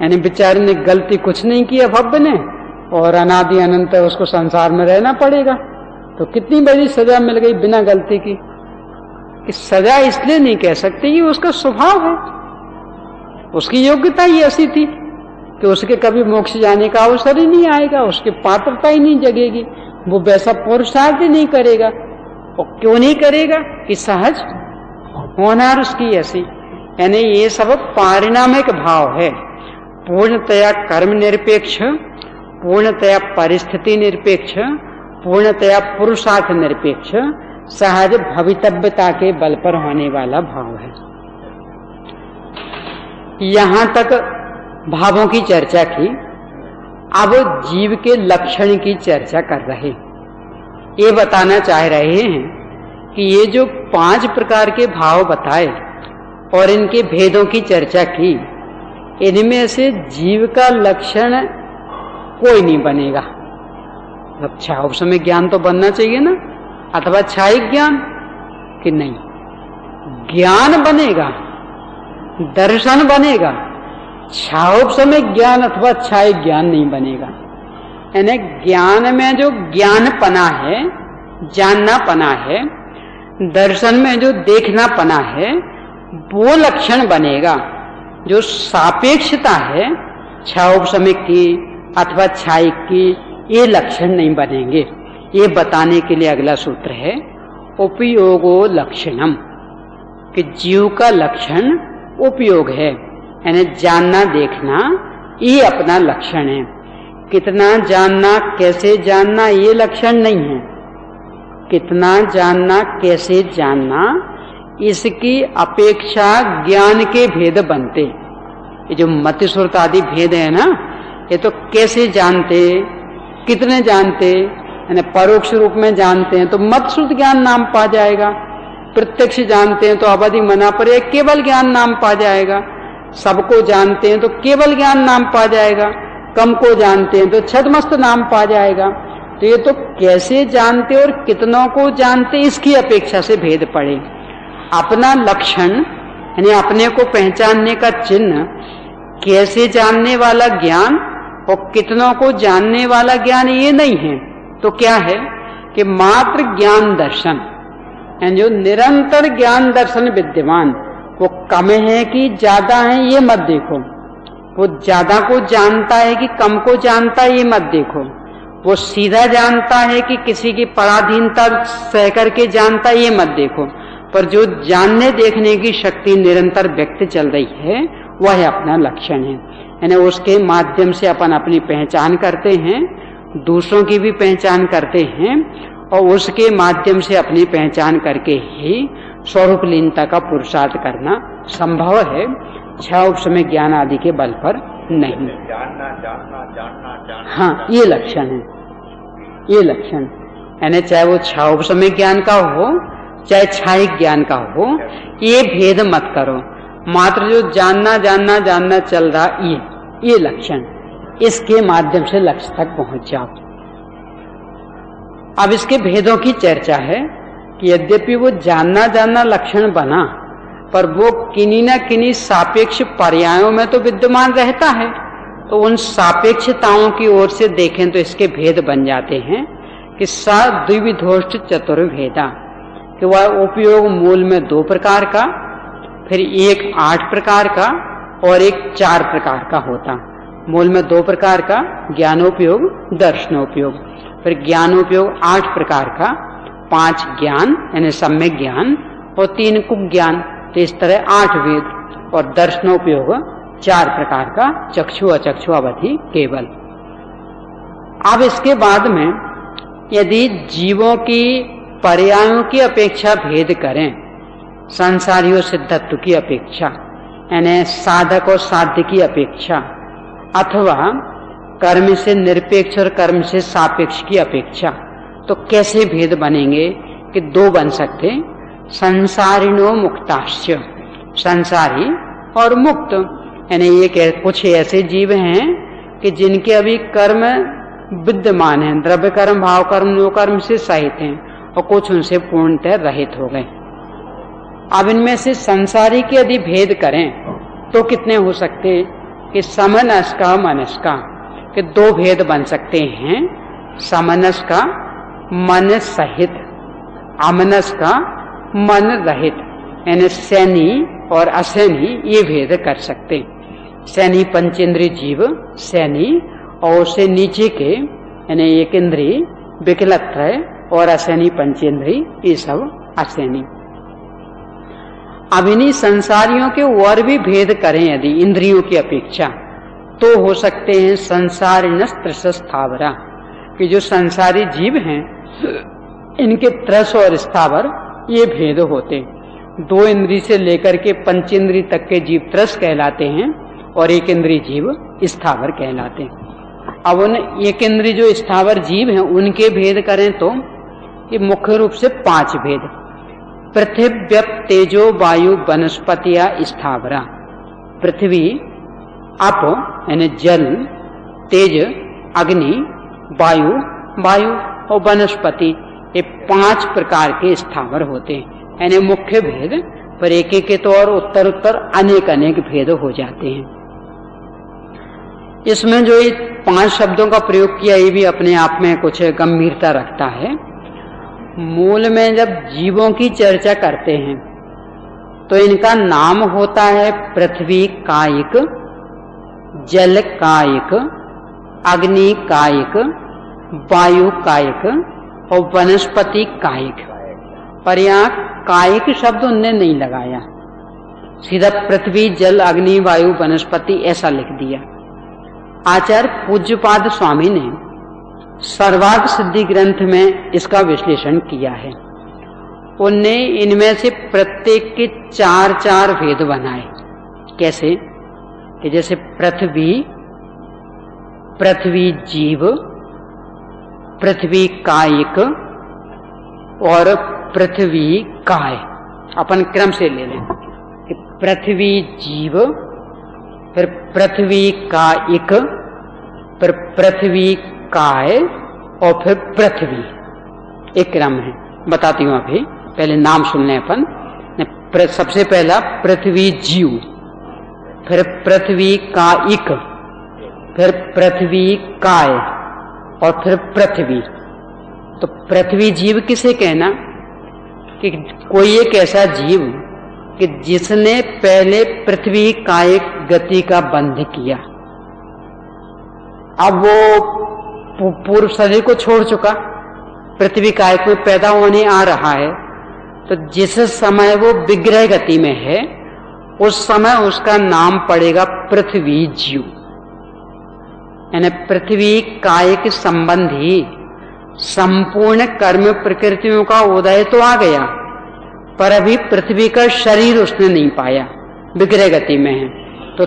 [SPEAKER 2] यानी बेचारे ने गलती कुछ नहीं की अभव्य ने, और अनादि अनंत उसको संसार में रहना पड़ेगा, तो कितनी बड़ी सजा मिल गई बिना गलती की। कि सजा इसलिए नहीं कह सकते, ये उसका स्वभाव है, उसकी योग्यता ही ऐसी थी कि उसके कभी मोक्ष जाने का अवसर ही नहीं आएगा, उसकी पात्रता ही नहीं जगेगी, वो वैसा पुरुषार्थ ही नहीं करेगा। और क्यों नहीं करेगा? कि सहज होनार उसकी ऐसी। यानी ये सब पारिणामिक भाव है, पूर्णतया कर्म निरपेक्ष, पूर्णतया परिस्थिति निरपेक्ष, पूर्णतया पुरुषार्थ निरपेक्ष, सहज भवितव्यता के बल पर होने वाला भाव है। यहां तक भावों की चर्चा की। अब जीव के लक्षण की चर्चा कर रहे, ये बताना चाह रहे हैं कि ये जो 5 प्रकार के भाव बताए और इनके भेदों की चर्चा की, इनमें से जीव का लक्षण कोई नहीं बनेगा। अब छाव समय ज्ञान तो बनना चाहिए ना, अथवा छायिक ज्ञान, कि नहीं, ज्ञान बनेगा, दर्शन बनेगा, छाव समय ज्ञान अथवा छायिक ज्ञान नहीं बनेगा। यानी ज्ञान में जो ज्ञानपना है, जाननापना है, दर्शन में जो देखनापना है, वो लक्षण बनेगा। जो सापेक्षता है छावोपशमिक की अथवा छायिक की, ये लक्षण नहीं बनेंगे। ये बताने के लिए अगला सूत्र है उपयोगो लक्षणम, कि जीव का लक्षण उपयोग है, यानी जानना देखना, ये अपना लक्षण है। कितना जानना, कैसे जानना, ये लक्षण नहीं है। कितना जानना, कैसे जानना, इसकी अपेक्षा ज्ञान के भेद बनते। ये जो मति सुरत आदि भेद है ना, ये तो कैसे जानते, कितने जानते, यानी परोक्ष रूप में जानते हैं तो मत श्रुत ज्ञान नाम पा जाएगा, प्रत्यक्ष जानते हैं तो अवधि मना पर एक केवल ज्ञान नाम पा जाएगा, सबको जानते हैं तो केवल ज्ञान नाम पा जाएगा, कम को जानते हैं तो छदमस्त नाम पा जाएगा। तो ये तो कैसे जानते और कितनों को जानते, इसकी अपेक्षा से भेद पड़े। अपना लक्षण यानी अपने को पहचानने का चिन्ह कैसे जानने वाला ज्ञान और कितनों को जानने वाला ज्ञान, ये नहीं है। तो क्या है कि मात्र ज्ञान दर्शन, यानी जो निरंतर ज्ञान दर्शन विद्यमान, वो कम है कि ज्यादा है ये मत देखो, वो ज्यादा को जानता है कि कम को जानता है ये मत देखो, वो सीधा जानता है कि किसी की पराधीनता सह करके जानता है ये मत देखो, पर जो जानने देखने की शक्ति निरंतर व्यक्त चल रही है वह अपना लक्षण है। यानी उसके माध्यम से अपन अपनी पहचान करते हैं, दूसरों की भी पहचान करते हैं, और उसके माध्यम से अपनी पहचान करके ही स्वरूप लीनता का पुरुषार्थ करना संभव है, छह उपसमय ज्ञान आदि के बल पर नहीं। हाँ, ये लक्षण है, ये लक्षण। यानी चाहे वो छह उपसमय ज्ञान का हो चाहे छायिक ज्ञान का हो, ये भेद मत करो, मात्र जो जानना जानना जानना चल रहा, ये लक्षण, इसके माध्यम से लक्ष्य तक पहुंच जाओ। अब इसके भेदों की चर्चा है कि यद्यपि वो जानना जानना लक्षण बना, पर वो किन्हीं न किन्हीं सापेक्ष पर्यायों में तो विद्यमान रहता है। तो उन सापेक्षताओं की ओर से देखें तो इसके भेद बन जाते हैं कि सा द्विविधोष्ट चतुर्भेदा, कि वह उपयोग मूल में 2 प्रकार का, फिर एक 8 प्रकार का और एक 4 प्रकार का होता। मूल में 2 प्रकार का, ज्ञानोपयोग दर्शनोपयोग, फिर ज्ञानोपयोग 8 प्रकार का, 5 ज्ञान यानी सम्यक ज्ञान और 3 कुक ज्ञान, तो इस तरह 8 वेद, और दर्शनोपयोग 4 प्रकार का, चक्षु अचक्षु अवधि केवल। अब इसके बाद में यदि जीवों की पर्यायों की अपेक्षा भेद करें, संसारियों सिद्धत्व की अपेक्षा यानी साधक और साध्य की अपेक्षा, अथवा कर्म से निरपेक्ष और कर्म से सापेक्ष की अपेक्षा, तो कैसे भेद बनेंगे कि 2 बन सकते, संसारिणो मुक्ताश्च, संसारी और मुक्त। यानी ये कुछ ऐसे जीव हैं कि जिनके अभी कर्म विद्यमान है, द्रव्य कर्म भाव कर्म नो कर्म से सहित हैं, और कुछ उनसे पूर्णतः रहित हो गए। अब इनमें से संसारी के यदि भेद करें तो कितने हो सकते कि समनस्का मनस्का के 2 भेद बन सकते हैं, समनस्का मन सहित, अमनस का मन रहित, यानी सैनी और असैनी ये भेद कर सकते। सैनी पंचेंद्रीय जीव सैनी, और उससे नीचे के यानी एक इंद्रिय विकलत्रय और असैनी पंचेंद्रीय ये सब असैनी। अब इन्हीं संसारियों के और भी भेद करें यदि इंद्रियों की अपेक्षा, तो हो सकते हैं संसारिणस त्रस स्थावरा, कि जो संसारी जीव हैं इनके त्रस और स्थावर ये भेद होते। 2 इंद्रिय से लेकर के पंचेंद्रिय तक के जीव त्रस कहलाते हैं और एक इंद्रिय जीव स्थावर कहलाते हैं। अब उन एक इंद्रिय जो स्थावर जीव हैं उनके भेद करें तो ये मुख्य रूप से 5 भेद। पृथिव्य तेजो वायु वनस्पतिया स्थावरा, पृथ्वी अप यानी जल, तेज अग्नि, वायु वायु और वनस्पति, ये 5 प्रकार के स्थावर होते हैं। यानी मुख्य भेद, पर एक एक के तो और उत्तर उत्तर अनेक अनेक भेद हो जाते हैं। इसमें जो ये 5 शब्दों का प्रयोग किया ये भी अपने आप में कुछ गंभीरता रखता है। मूल में जब जीवों की चर्चा करते हैं तो इनका नाम होता है पृथ्वी कायिक, जल कायिक, अग्नि कायिक, वायु कायिक और वनस्पति कायिक। पर यहाँ कायिक शब्द उनने नहीं लगाया, सीधा पृथ्वी जल अग्नि वायु वनस्पति ऐसा लिख दिया। आचार्य पूज्यपाद स्वामी ने सर्वार्थ सिद्धि ग्रंथ में इसका विश्लेषण किया है। उनने इनमें से प्रत्येक के 4-4 भेद बनाए। कैसे कि जैसे पृथ्वी, पृथ्वी जीव, पृथ्वी कायिक और पृथ्वी काय। अपन क्रम से ले लें कि पृथ्वी जीव, फिर पृथ्वी कायिक, फिर पृथ्वी काय और फिर पृथ्वी, एक क्रम है। बताती हूं अभी, पहले नाम सुन लें अपन। सबसे पहला पृथ्वी जीव, फिर पृथ्वी कायिक, फिर पृथ्वी काय और फिर पृथ्वी। तो पृथ्वी जीव किसे कहना कि कोई एक ऐसा जीव कि जिसने पहले पृथ्वी कायिक गति का बंध किया, अब वो पूर्व शरीर को छोड़ चुका, पृथ्वी कायिक में पैदा होने आ रहा है, तो जिस समय वो विग्रह गति में है उस समय उसका नाम पड़ेगा पृथ्वी जीव। यानी पृथ्वी कायिक संबंधी संपूर्ण कर्म प्रकृतियों का उदय तो आ गया, पर अभी पृथ्वी का शरीर उसने नहीं पाया, विग्रह गति में है। तो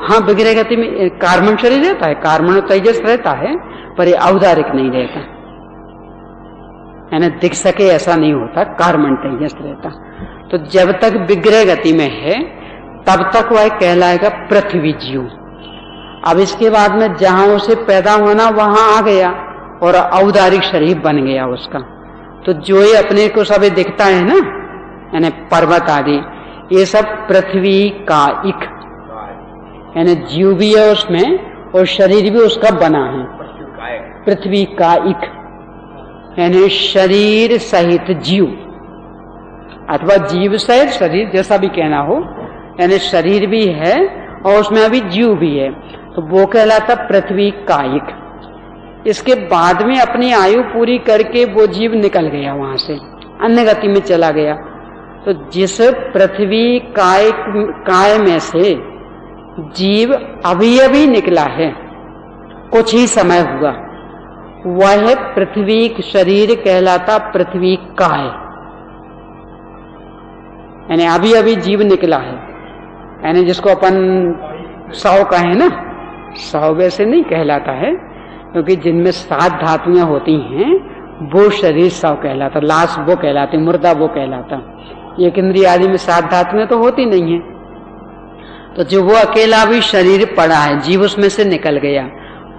[SPEAKER 2] हाँ, विग्रह गति में कार्बन शरीर रहता है, कार्बन तेजस रहता है, पर ये औदारिक नहीं रहता, यानी दिख सके ऐसा नहीं होता, कार्बन तेजस रहता। तो जब तक विग्रह गति में है तब तक वह कहलाएगा पृथ्वी जीव। अब इसके बाद में जहां उसे पैदा होना वहां आ गया और औदारिक शरीर बन गया उसका। तो जो ये अपने को सब दिखता है ना, यानी पर्वत आदि, ये सब पृथ्वी कायिक, यानी जीव भी है उसमें और शरीर भी उसका बना है, पृथ्वी कायिक, यानी शरीर सहित जीव अथवा जीव सहित शरीर, जैसा भी कहना हो, यानी शरीर भी है और उसमें अभी जीव भी है, तो वो कहलाता पृथ्वी कायिक। इसके बाद में अपनी आयु पूरी करके वो जीव निकल गया, वहां से अन्य गति में चला गया। तो जिस पृथ्वी काय में से जीव अभी अभी निकला है, कुछ ही समय हुआ, वह पृथ्वी शरीर कहलाता पृथ्वी काय, यानी अभी अभी जीव निकला है। यानी जिसको अपन सौ कहें ना, सौ वैसे नहीं कहलाता है, क्योंकि जिनमें 7 धातुएं होती हैं वो शरीर सौ कहलाता, लाश वो कहलाते, मुर्दा वो कहलाता। एक इंद्रिय आदि में 7 धातुएं तो होती नहीं है, तो जो वो अकेला भी शरीर पड़ा है, जीव उसमें से निकल गया,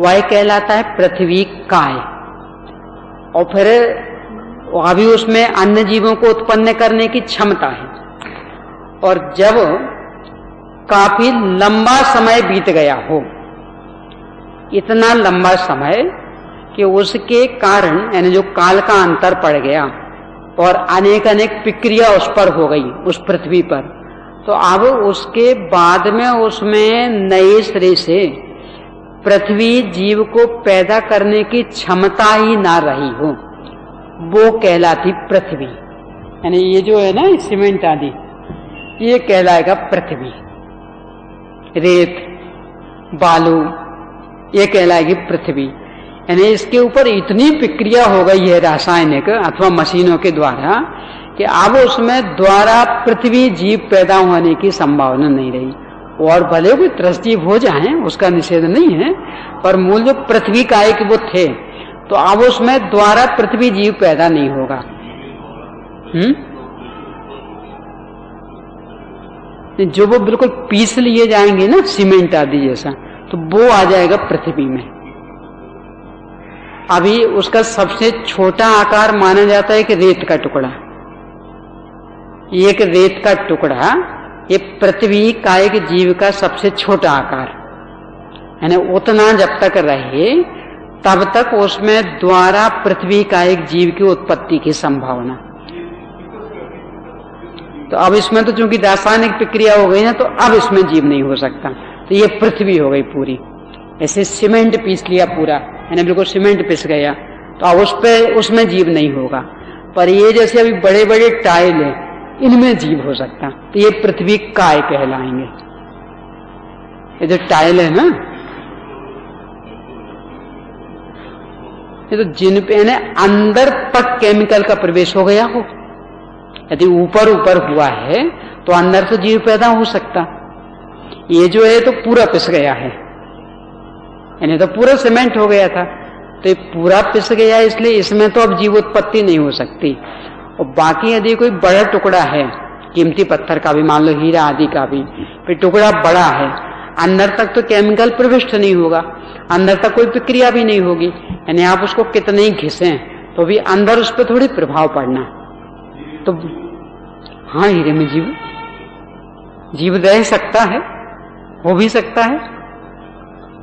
[SPEAKER 2] वह कहलाता है पृथ्वी काय। और फिर अभी उसमें अन्य जीवों को उत्पन्न करने की क्षमता है। और जब काफी लंबा समय बीत गया हो, इतना लंबा समय कि उसके कारण यानी जो काल का अंतर पड़ गया और अनेक अनेक प्रक्रिया उस पर हो गई, उस पृथ्वी पर, तो अब उसके बाद में उसमें नए सिरे से पृथ्वी जीव को पैदा करने की क्षमता ही ना रही हो, वो कहलाती पृथ्वी। यानी ये जो है ना सीमेंट आदि, ये कहलाएगा पृथ्वी। रेत, बालू, ये कहलाएगी पृथ्वी। यानी इसके ऊपर इतनी प्रक्रिया हो गई है रासायनिक अथवा मशीनों के द्वारा कि अब उसमें द्वारा पृथ्वी जीव पैदा होने की संभावना नहीं रही। और भले कोई त्रसजीव हो जाए, उसका निषेध नहीं है, पर मूल जो पृथ्वी का एक वो थे, तो अब उसमें द्वारा पृथ्वी जीव पैदा नहीं होगा। जो वो बिल्कुल पीस लिए जाएंगे ना सीमेंट आदि जैसा, तो वो आ जाएगा पृथ्वी में। अभी उसका सबसे छोटा आकार माना जाता है कि रेत का टुकड़ा। एक रेत का टुकड़ा ये पृथ्वी का एक जीव का सबसे छोटा आकार, यानी उतना जब तक रहे तब तक उसमें द्वारा पृथ्वी का एक जीव की उत्पत्ति की संभावना। तो अब इसमें तो चूंकि रासायनिक प्रक्रिया हो गई ना, तो अब इसमें जीव नहीं हो सकता, तो ये पृथ्वी हो गई पूरी। ऐसे सीमेंट पीस लिया पूरा, यानी बिल्कुल सीमेंट पिस गया, तो अब उस पे उसमें जीव नहीं होगा। पर ये जैसे अभी बड़े बड़े टाइल है, इनमें जीव हो सकता, तो ये पृथ्वी काय कहलाएंगे। ये जो टाइल है ना, ये तो जिन पे यानी अंदर तक केमिकल का प्रवेश हो गया हो, यदि ऊपर ऊपर हुआ है तो अंदर तो जीव पैदा हो सकता। ये जो है तो पूरा पिस गया है, यानी तो पूरा सीमेंट हो गया था, तो ये पूरा पिस गया, इसलिए इसमें तो अब जीव उत्पत्ति नहीं हो सकती। और बाकी यदि कोई बड़ा टुकड़ा है, कीमती पत्थर का भी, मान लो हीरा आदि का भी, फिर टुकड़ा बड़ा है, अंदर तक तो केमिकल प्रविष्ट नहीं होगा, अंदर तक कोई प्रक्रिया भी नहीं होगी, यानी आप उसको कितने ही घिसें तो भी अंदर उस पर थोड़ी प्रभाव पड़ना। तो हाँ, हीरे में जीव रह सकता है, हो भी सकता है,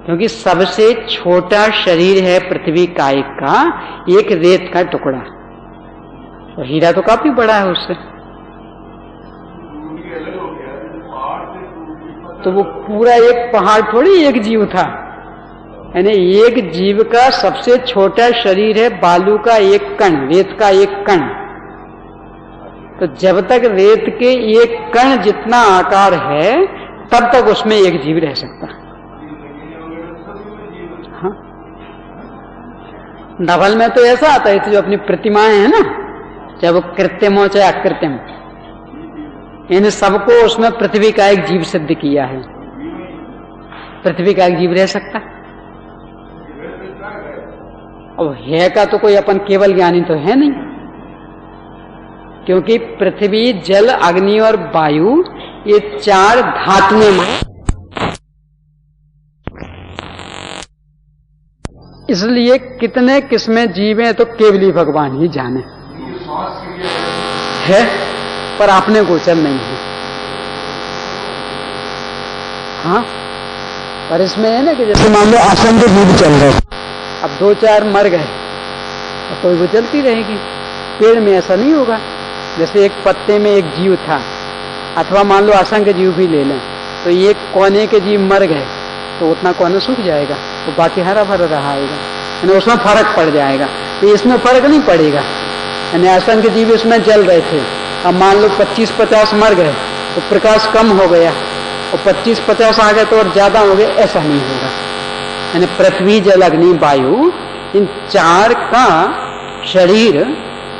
[SPEAKER 2] क्योंकि सबसे छोटा शरीर है पृथ्वी काय का एक रेत का टुकड़ा, और हीरा तो काफी बड़ा है उससे। तो वो पूरा एक पहाड़ थोड़ी एक जीव था, यानी एक जीव का सबसे छोटा शरीर है बालू का एक कण, रेत का एक कण। तो जब तक रेत के एक कण जितना आकार है तब तक उसमें एक जीव रह सकता। हाँ, नवल में तो ऐसा आता है, तो जो अपनी प्रतिमाएं हैं ना, चाहे वो कृत्रिम हो चाहे अकृत्रिम, इन सबको उसमें पृथ्वी का एक जीव सिद्ध किया है। पृथ्वी का एक जीव रह सकता। अब है का तो कोई अपन केवल ज्ञानी तो है नहीं, क्योंकि पृथ्वी, जल, अग्नि और वायु ये चार धातुएं में, इसलिए कितने किस्में जीव हैं तो केवल ही भगवान ही जाने है, पर आपने गोचर नहीं है। हाँ, पर इसमें है ना कि जैसे मान लो आश्रम के जीव चल रहे, अब दो चार मर गए तो वो चलती रहेगी। पेड़ में ऐसा नहीं होगा, जैसे एक पत्ते में एक जीव था, अथवा मान लो असंख्य जीव भी ले लें, तो ये कोने के जीव मर गए तो उतना कोना सूख जाएगा, तो बाकी हरा भरा रहा आएगा, यानी उसमें फर्क पड़ जाएगा। तो इसमें फर्क नहीं पड़ेगा, यानी असंख्य जीव इसमें जल रहे थे, अब मान लो 25-50 मर गए तो प्रकाश कम हो गया, और 25-50 आ गए तो और ज्यादा हो गए, ऐसा नहीं होगा। यानी पृथ्वी, जल, अग्नि, वायु, इन चार का शरीर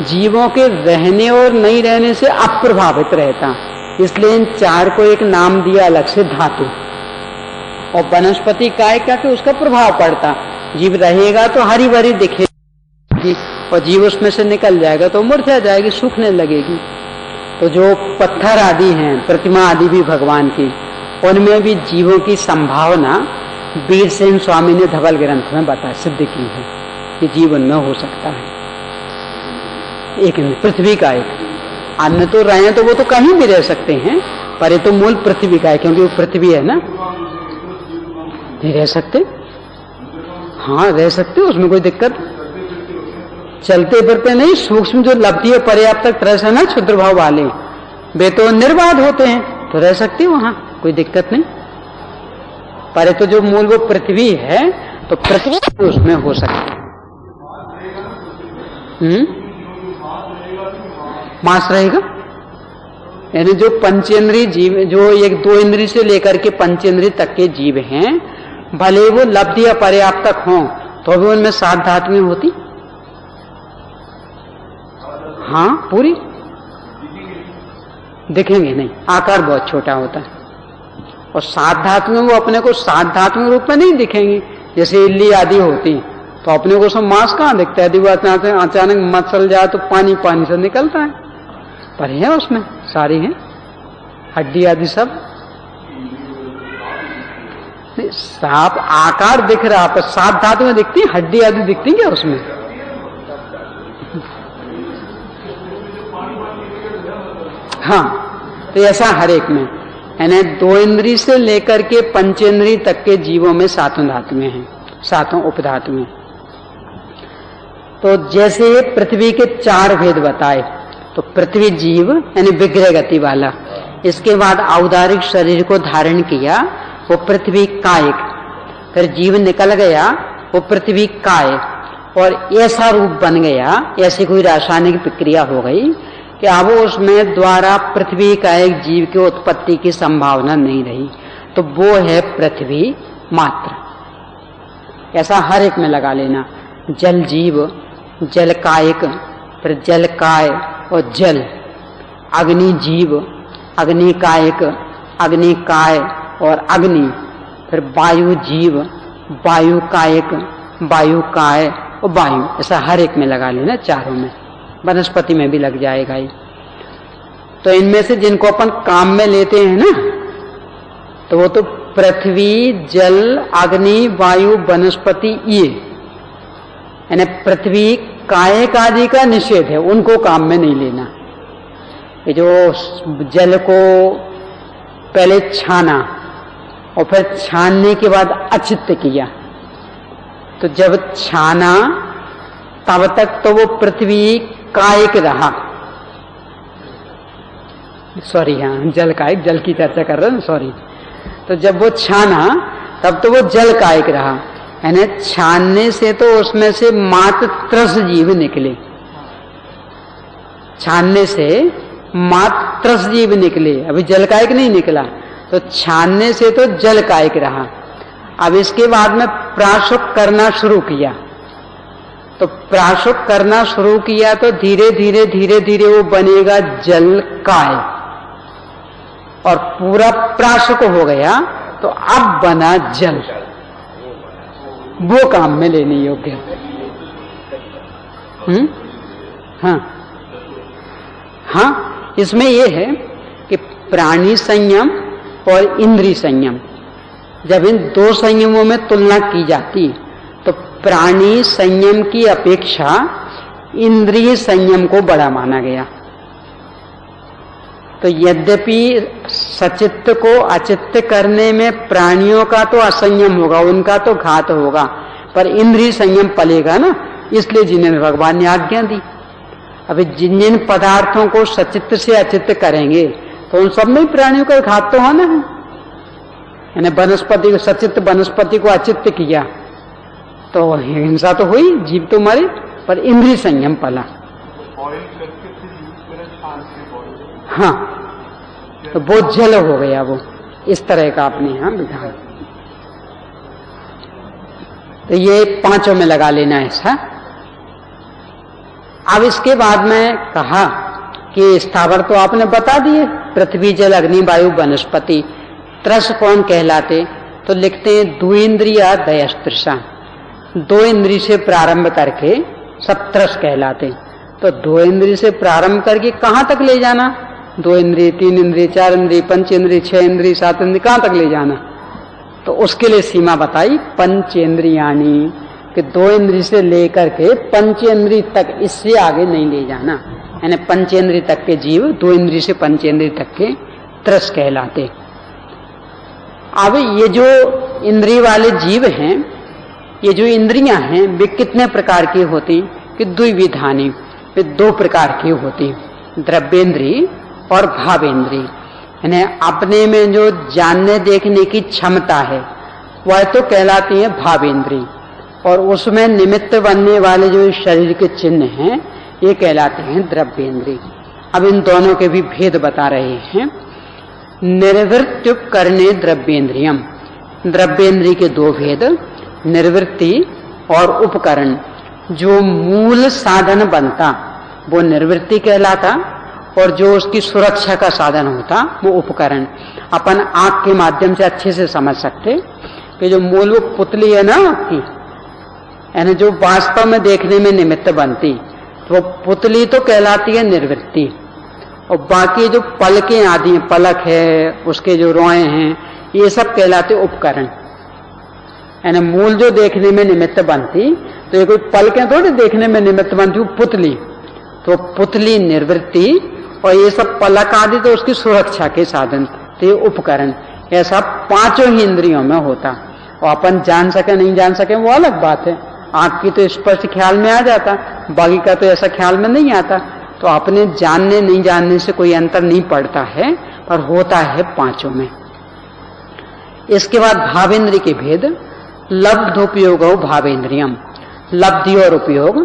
[SPEAKER 2] जीवों के रहने और नहीं रहने से अप्रभावित रहता, इसलिए इन चार को एक नाम दिया अलग से धातु। और वनस्पति काय क्या कि उसका प्रभाव पड़ता, जीव रहेगा तो हरी भरी दिखेगी, और जीव उसमें से निकल जाएगा तो मुरझा जाएगी, सूखने लगेगी। तो जो पत्थर आदि हैं, प्रतिमा आदि भी भगवान की, उनमें भी जीवों की संभावना वीरसेन स्वामी ने धवल ग्रंथ में बता सिद्ध की है कि जीवन न हो सकता है। एक पृथ्वी का एक अन्य तो रहे तो वो तो कहीं भी रह सकते हैं, पर ये तो मूल पृथ्वी का है, क्योंकि वो पृथ्वी है ना, नहीं रह सकते। हाँ रह सकते हो, उसमें कोई दिक्कत। चलते फिरते नहीं, सूक्ष्म जो लब्धि है पर्याप्त तक त्रस है ना क्षुद्र भाव वाले, वे तो निर्बाध होते हैं, तो रह सकते हो वहां, कोई दिक्कत नहीं। पर तो जो मूल वो पृथ्वी है, तो पृथ्वी उसमें हो सकता है। मास रहेगा, यानी जो पंचेंद्रीय जीव, जो एक 2 इंद्रिय से लेकर के पंचेंद्रीय तक के जीव हैं, भले वो लब्धि या पर्याप्त तक हों, तो भी उनमें 7 धातुएं होती। हाँ पूरी दिखेंगे नहीं, आकार बहुत छोटा होता है। और 7 धातुएं वो अपने को 7 धातुओं रूप में नहीं दिखेंगी, जैसे इल्ली आदि होती, तो अपने को सब मांस कहाँ दिखता है? यदि वो अचानक मचल जाए तो पानी पानी से निकलता है, पर है उसमें सारी है, हड्डी आदि सब। सांप आकार दिख रहा, पर 7 धातुएं दिखती, हड्डी आदि दिखती क्या उसमें? हाँ, तो ऐसा हर एक में, यानी 2 इंद्रिय से लेकर के पंचेंद्रिय तक के जीवों में 7 धातुएं हैं, 7 उपधातुएं। तो जैसे पृथ्वी के 4 भेद बताए, तो पृथ्वी जीव यानी विग्रह गति वाला, इसके बाद औदारिक शरीर को धारण किया, वो पृथ्वी कायिक, फिर जीव निकल गया, वो पृथ्वी काय, और ऐसा रूप बन गया, ऐसी कोई रासायनिक प्रक्रिया हो गई कि अब उसमें द्वारा पृथ्वी का एक जीव की उत्पत्ति की संभावना नहीं रही, तो वो है पृथ्वी मात्र। ऐसा हर एक में लगा लेना, जल जीव, जल कायिक, फिर जल काय और जल, अग्नि जीव, अग्नि कायिक, अग्नि काय और अग्नि, फिर वायु जीव, वायु कायिक, वायु काय और वायु, ऐसा हर एक में लगा लेना, चारों में। वनस्पति में भी लग जाएगा ये। तो इनमें से जिनको अपन काम में लेते हैं ना, तो वो तो पृथ्वी, जल, अग्नि, वायु, वनस्पति, ये यानी पृथ्वी कायिक आदि का निषेध है, उनको काम में नहीं लेना। ये जो जल को पहले छाना और फिर छानने के बाद अचित्त किया, तो जब छाना तब तक तो वो पृथ्वी कायिक रहा, सॉरी, हाँ जल कायिक, जल की चर्चा कर रहे हैं, सॉरी। तो जब वो छाना तब तो वो जल कायिक रहा, यानी छानने से तो उसमें से मात्र त्रस जीव निकले, छानने से मात्र त्रस जीव निकले, अभी जल कायिक नहीं निकला, तो छानने से तो जल कायिक रहा। अब इसके बाद में प्राशुक करना शुरू किया, तो प्राशुक करना शुरू किया तो धीरे धीरे धीरे धीरे वो बनेगा जल काय, और पूरा प्राशुक हो गया, तो अब बना जल, वो काम में लेने योग्य। हाँ हाँ, इसमें यह है कि प्राणी संयम और इंद्रिय संयम, जब इन 2 संयमों में तुलना की जाती, तो प्राणी संयम की अपेक्षा इंद्रिय संयम को बड़ा माना गया। तो यद्यपि सचित्त को अचित्त करने में प्राणियों का तो असंयम होगा, उनका तो घात होगा, पर इंद्रिय संयम पलेगा ना, इसलिए जिन्हें भगवान ने आज्ञा दी। अभी जिन जिन पदार्थों को सचित्त से अचित्त करेंगे, तो उन सब में प्राणियों का घात तो होना है। यानी वनस्पति को सचित्त, वनस्पति को अचित्त किया तो हिंसा तो हुई, जीव तो मरे, पर इंद्रिय संयम पला। हाँ, तो वो जल हो गया, वो इस तरह का अपने यहां विधान। तो ये 5 में लगा लेना ऐसा। अब इसके बाद में कहा कि स्थावर तो आपने बता दिए, पृथ्वी, जल, अग्नि, वायु, वनस्पति। त्रस कौन कहलाते? तो लिखते हैं द्विंद्रिया दयस्त्रसा, 2 इंद्रिय से प्रारंभ करके सब त्रस कहलाते। तो 2 इंद्रिय से प्रारंभ करके कहां तक ले जाना? 2 इंद्रिय, 3 इंद्रिय, 4 इंद्रिय, 5 इंद्रिय, 6 इंद्रिय, 7 इंद्रिय, कहां तक ले जाना? तो उसके लिए सीमा बताई, पंचेंद्रियाणी, कि 2 इंद्रिय से लेकर के पंचेंद्रिय तक, इससे आगे नहीं ले जाना। यानी पंचेंद्रिय तक के जीव 2 इंद्रिय से पंचेंद्रिय तक के त्रस कहलाते। अब ये जो इंद्रिय वाले जीव हैं, ये जो इंद्रियां हैं वे कितने प्रकार की होती कि द्विविधानी, वे दो प्रकार की होती, द्रव्येंद्री और भावेंद्री। यानी अपने में जो जानने देखने की क्षमता है वह तो कहलाती है भावेंद्री, और उसमें निमित्त बनने वाले जो शरीर के चिन्ह हैं ये कहलाते हैं द्रव्येंद्री। अब इन दोनों के भी भेद बता रहे हैं। निर्वृत्युपकरणे द्रव्येंद्रियम, द्रव्येंद्री के दो भेद, निर्वृत्ति और उपकरण। जो मूल साधन बनता वो निर्वृत्ति कहलाता, और जो उसकी सुरक्षा का साधन होता वो उपकरण। अपन आंख के माध्यम से अच्छे से समझ सकते कि जो मूल वो पुतली है ना आपकी, यानी जो वास्तव में देखने में निमित्त बनती, वो पुतली तो कहलाती है निर्वृत्ति, और बाकी जो पलकें आदि हैं, पलक है, उसके जो रोए हैं, ये सब कहलाते उपकरण। यानी मूल जो देखने में निमित्त बनती, तो ये कोई पलकें थोड़ी देखने में निमित्त बनती, वो पुतली, तो पुतली निर्वृत्ति, और ये सब पलक आदि तो उसकी सुरक्षा के साधन, तो ये उपकरण। ऐसा पांचों ही इंद्रियों में होता, और अपन जान सके नहीं जान सके वो अलग बात है। आंख की तो स्पष्ट ख्याल में आ जाता, बाकी का तो ऐसा ख्याल में नहीं आता। तो अपने जानने नहीं जानने से कोई अंतर नहीं पड़ता है, पर होता है पांचों में। इसके बाद भावेंद्री के भेद। लब्धोपयोग भावेंद्रियम, लब्धि और उपयोग,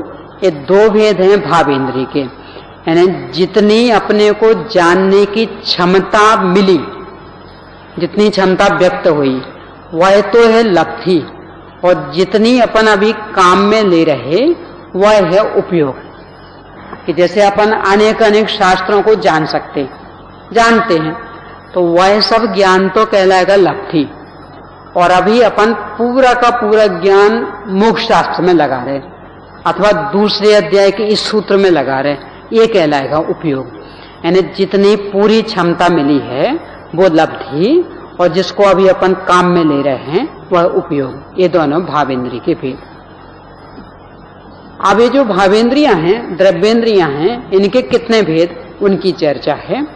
[SPEAKER 2] ये दो भेद हैं भावेंद्री के। यानी जितनी अपने को जानने की क्षमता मिली, जितनी क्षमता व्यक्त हुई, वह तो है लब्धि, और जितनी अपन अभी काम में ले रहे वह है उपयोग। कि जैसे अपन अनेक अनेक शास्त्रों को जान सकते, जानते हैं, तो वह सब ज्ञान तो कहलाएगा लब्धि। और अभी अपन पूरा का पूरा ज्ञान मोक्ष शास्त्र में लगा रहे, अथवा दूसरे अध्याय के इस सूत्र में लगा रहे, ये कहलाएगा उपयोग। यानी जितनी पूरी क्षमता मिली है वो लब्धि, और जिसको अभी अपन काम में ले रहे हैं वह उपयोग। ये दोनों भावेंद्री के भेद। अब ये जो भावेंद्रियां हैं, द्रव्येंद्रियां हैं, इनके कितने भेद, उनकी चर्चा है।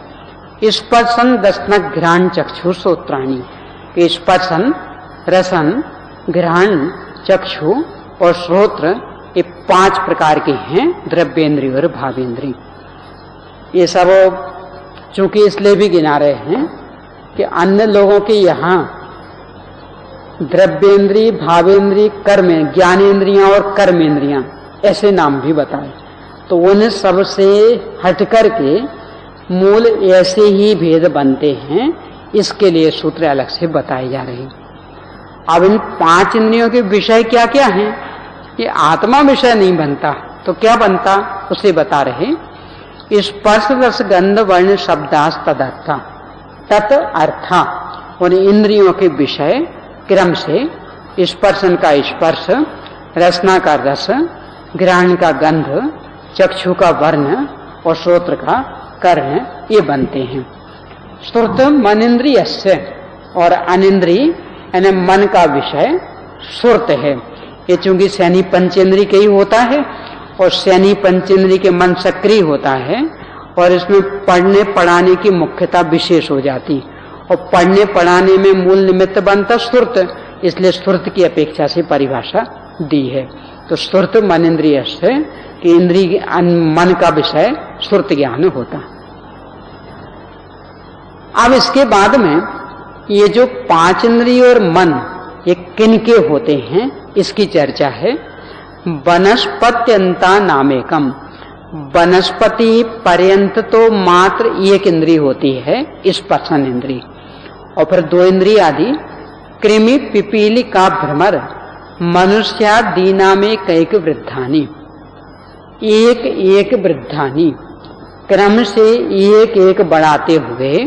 [SPEAKER 2] स्पर्शन दशनक घ्राण चक्षु श्रोत्राणी। स्पर्शन, रसन, घ्राण, चक्षु और श्रोत्र, ये 5 प्रकार के हैं द्रव्येंद्रिय और भावेंद्रिय। ये सब चूंकि इसलिए भी गिना रहे हैं कि अन्य लोगों के यहाँ द्रव्येंद्रिय, भावेंद्रिय, कर्म, ज्ञानेन्द्रियां और कर्मेंद्रियां ऐसे नाम भी बताए, तो उन सबसे हटकर के मूल ऐसे ही भेद बनते हैं। इसके लिए सूत्र अलग से बताए जा रहे हैं। अब इन 5 इंद्रियों के विषय क्या क्या हैं, ये आत्मा विषय नहीं बनता तो क्या बनता, उसे बता रहे। स्पर्श रस गंध वर्ण शब्दास तदर्था, तत् अर्था, उन इंद्रियों के विषय क्रम से, स्पर्शन का स्पर्श, रसना का रस, घ्राण का गंध, चक्षु का वर्ण और श्रोत्र का कर्ण, ये बनते हैं। श्रुत मनेन्द्रिय से, और अनिंद्रिय यानी मन का विषय श्रुत है। ये चूंकि सैनी पंचेंद्रिय के ही होता है, और सैनी पंचेंद्रिय के मन सक्रिय होता है, और इसमें पढ़ने पढ़ाने की मुख्यता विशेष हो जाती, और पढ़ने पढ़ाने में मूल निमित्त बनता श्रुत, इसलिए श्रुत की अपेक्षा से परिभाषा दी है। तो श्रुत मनेन्द्रिय से कि इंद्रिय मन का विषय श्रुत ज्ञान होता। अब इसके बाद में ये जो 5 इंद्रिय और मन ये किनके होते हैं इसकी चर्चा है। वनस्पत्यंता नामेकम, वनस्पति पर्यंत तो मात्र एक इंद्रिय होती है, स्पर्शन इंद्रिय, और फिर 2 इंद्रिय आदि कृमि पिपीली का भ्रमर मनुष्यादीना में कैक वृद्धानी, एक एक वृद्धानी, क्रम से एक एक बढ़ाते हुए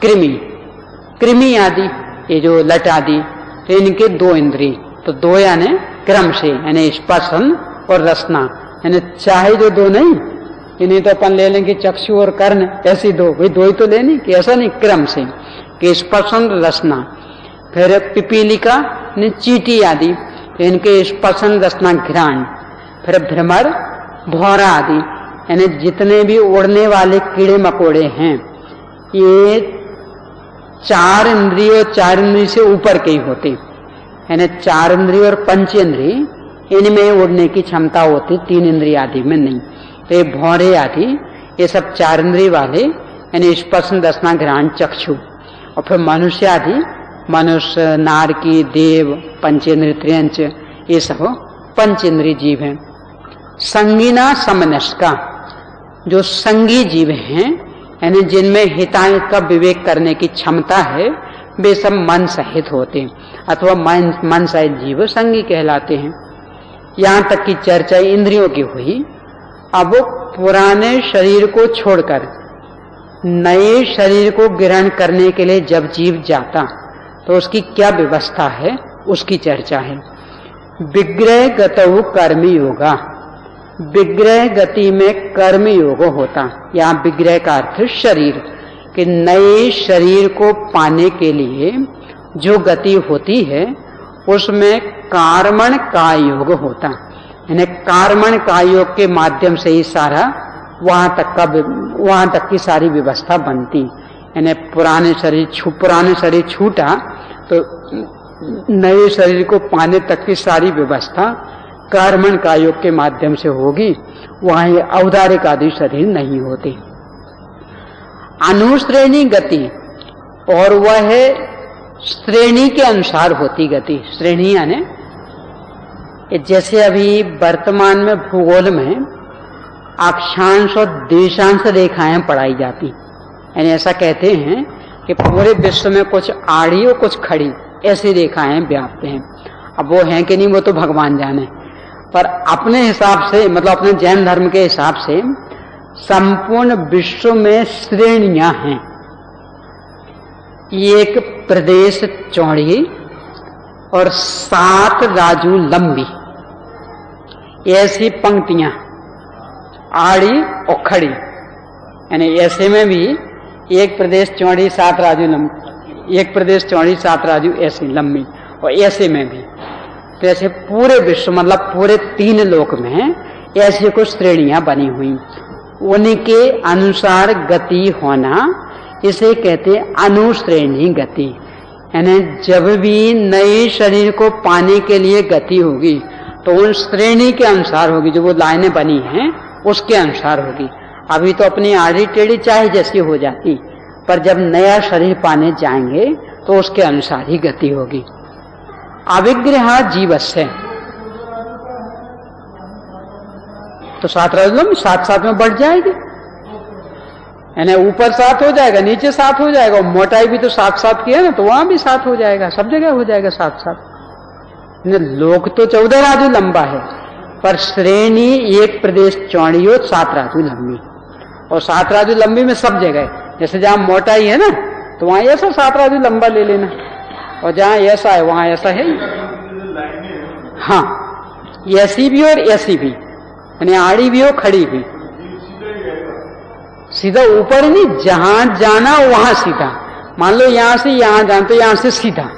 [SPEAKER 2] कृमि, कृमि आदि, ये जो लट आदि, तो इनके 2 इंद्रिय, तो 2 यानी क्रम से, यानी स्पर्शन और रसना, यानी चाहे जो 2 नहीं, इन्हें तो अपन ले लेंगे चक्षु और कर्ण, ऐसी 2, वही 2 ही तो लेनी, कि ऐसा नहीं, क्रम से कि स्पर्शन रसना, फिर पिपीलिका ने चीटी आदि, तो इनके स्पर्शन रसना घ्राण, फिर भ्रमर भौरा आदि, यानी जितने भी उड़ने वाले कीड़े मकोड़े हैं ये 4 इंद्रियों 4 इंद्रिय से ऊपर के ही होते, यानी 4 इंद्रिय और 5 इंद्रिय इनमें उड़ने की क्षमता होती, 3 इंद्रिय आदि में नहीं। तो ये भौरे आदि ये सब 4 इंद्रिय वाले, यानी स्पर्श दर्शना घ्राण चक्षु, और फिर मनुष्य आदि, मनुष्य नारकी देव पंचेंद्रिय त्रियंच, ये सब 5 इंद्रिय जीव हैं। संगीना समनस्का, जो संगी जीव हैं यानी जिनमें हिताहित का विवेक करने की क्षमता है, वे सब मन सहित होते हैं, अथवा मन सहित जीव संगी कहलाते हैं। यहां तक की चर्चा इंद्रियों की हुई। अब वो पुराने शरीर को छोड़कर नए शरीर को ग्रहण करने के लिए जब जीव जाता तो उसकी क्या व्यवस्था है, उसकी चर्चा है। विग्रह गतौ कर्म योगा, विग्रह गति में कर्म योग होता। यहाँ विग्रह का अर्थ शरीर, कि नए शरीर को पाने के लिए जो गति होती है उसमें कार्मण का योग होता, यानी कार्मण का योग के माध्यम से ही सारा वहां तक की सारी व्यवस्था बनती। यानी पुराने शरीर छूटा तो नए शरीर को पाने तक की सारी व्यवस्था कार्मण का योग के माध्यम से होगी, वहां ये औदारिक आदि शरीर नहीं होते। अनुश्रेणी गति, और वह श्रेणी के अनुसार होती गति। श्रेणी यानी जैसे अभी वर्तमान में भूगोल में अक्षांश और देशांश रेखाएं पढ़ाई जाती, यानी ऐसा कहते हैं कि पूरे विश्व में कुछ आड़ी और कुछ खड़ी ऐसी रेखाएं व्याप्त हैं। अब वो हैं कि नहीं वो तो भगवान जाने, पर अपने हिसाब से, मतलब अपने जैन धर्म के हिसाब से संपूर्ण विश्व में श्रेणियां हैं। एक प्रदेश चौड़ी और 7 राजू लंबी, ऐसी पंक्तियां आड़ी और खड़ी, यानी ऐसे में भी एक प्रदेश चौड़ी 7 राजू लंबी, एक प्रदेश चौड़ी 7 राजू ऐसी लंबी, और ऐसे में भी। तो ऐसे पूरे विश्व, मतलब पूरे 3 लोक में ऐसी कुछ श्रेणियां बनी हुई, उनके अनुसार गति होना, इसे कहते हैं अनुश्रेणी गति। यानी जब भी नए शरीर को पाने के लिए गति होगी तो उन श्रेणी के अनुसार होगी, जो वो लाइनें बनी हैं उसके अनुसार होगी। अभी तो अपनी आड़ी टेढ़ी चाहे जैसी हो जाती, पर जब नया शरीर पाने जाएंगे तो उसके अनुसार ही गति होगी। अविग्रह जीवस्य, तो 7 राजू 7 में बढ़ जाएगी, यानी ऊपर 7 हो जाएगा, नीचे 7 हो जाएगा, और मोटाई भी तो 7 की है ना, तो वहां भी 7 हो जाएगा, सब जगह हो जाएगा 7। लोक तो 14 राजू लंबा है, पर श्रेणी एक प्रदेश चौड़ी और 7 राजू लंबी, और 7 राजू लंबी में सब जगह, जैसे जहां मोटाई है ना तो वहां ऐसा 7 राजू लंबा ले लेना, और जहां ऐसा है वहां ऐसा है। हाँ, ऐसी भी और ऐसी भी, यानी आड़ी भी हो खड़ी भी, सीधा ऊपर नहीं, जहां जाना वहां सीधा। मान लो यहां से यहां जाना तो यहां से सीधा,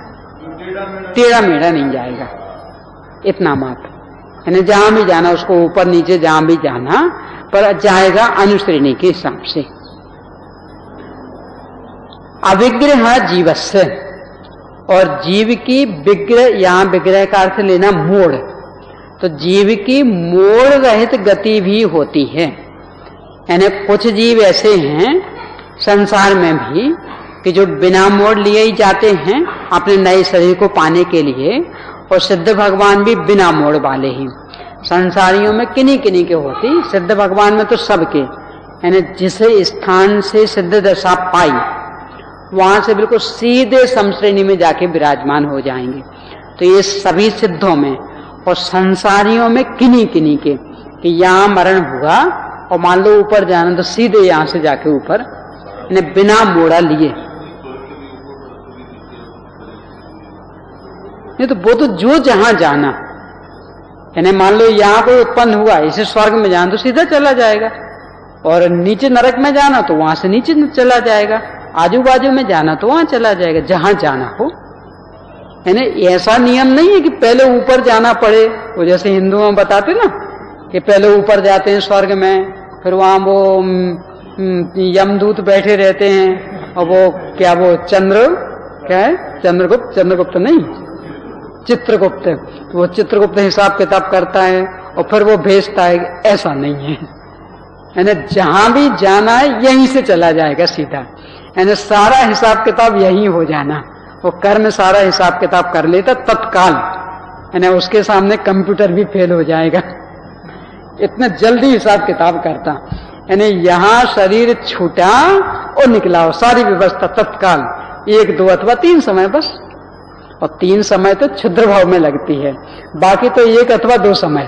[SPEAKER 2] टेढ़ा मेढ़ा नहीं जाएगा, इतना मात्र। यानी जहां भी जाना उसको ऊपर नीचे जहां भी जाना, पर जाएगा अनुश्रेणी के हिसाब से। अविग्रह जीवस्य, और जीव की विग्रह, यहां विग्रह का अर्थ लेना मोड़, तो जीव की मोड़ रहित गति भी होती है। यानी कुछ जीव ऐसे हैं संसार में भी कि जो बिना मोड़ लिए ही जाते हैं अपने नए शरीर को पाने के लिए, और सिद्ध भगवान भी बिना मोड़ वाले ही। संसारियों में किन्हीं किन्हीं के होती, सिद्ध भगवान में तो सबके, यानी जिसे स्थान से सिद्ध दशा पाई वहां से बिल्कुल सीधे समश्रेणी में जाके विराजमान हो जाएंगे। तो ये सभी सिद्धों में और संसारियों में किन्हीं किन्हीं के, कि यहाँ मरण हुआ और मान लो ऊपर जाना तो सीधे यहां से जाके ऊपर, यानी बिना मोड़ा लिए। नहीं तो वो तो जो जहां जाना, यानी मान लो यहां कोई उत्पन्न हुआ, इसे स्वर्ग में जाना तो सीधा चला जाएगा, और नीचे नरक में जाना तो वहां से नीचे चला जाएगा, आजू बाजू में जाना तो वहां चला जाएगा, जहां जाना हो। यानी ऐसा नियम नहीं है कि पहले ऊपर जाना पड़े, वो जैसे हिंदुओं में बताते ना कि पहले ऊपर जाते हैं स्वर्ग में, फिर वहां वो यमदूत बैठे रहते हैं, और वो क्या, वो चंद्र क्या है, चंद्रगुप्त नहीं, चित्रगुप्त, तो वो चित्रगुप्त हिसाब किताब करता है और फिर वो भेजता है, ऐसा नहीं है। यानी जहां भी जाना है यहीं से चला जाएगा सीधा, यानी सारा हिसाब किताब यही हो जाना। वो कर्ण सारा हिसाब किताब कर लेता तत्काल, यानी उसके सामने कंप्यूटर भी फेल हो जाएगा, इतना जल्दी हिसाब किताब करता। यानी यहां शरीर छूटा और निकला हो, सारी व्यवस्था तत्काल, 1, 2 अथवा 3 समय बस। और 3 समय तो क्षुद्र भाव में लगती है, बाकी तो 1 अथवा 2 समय,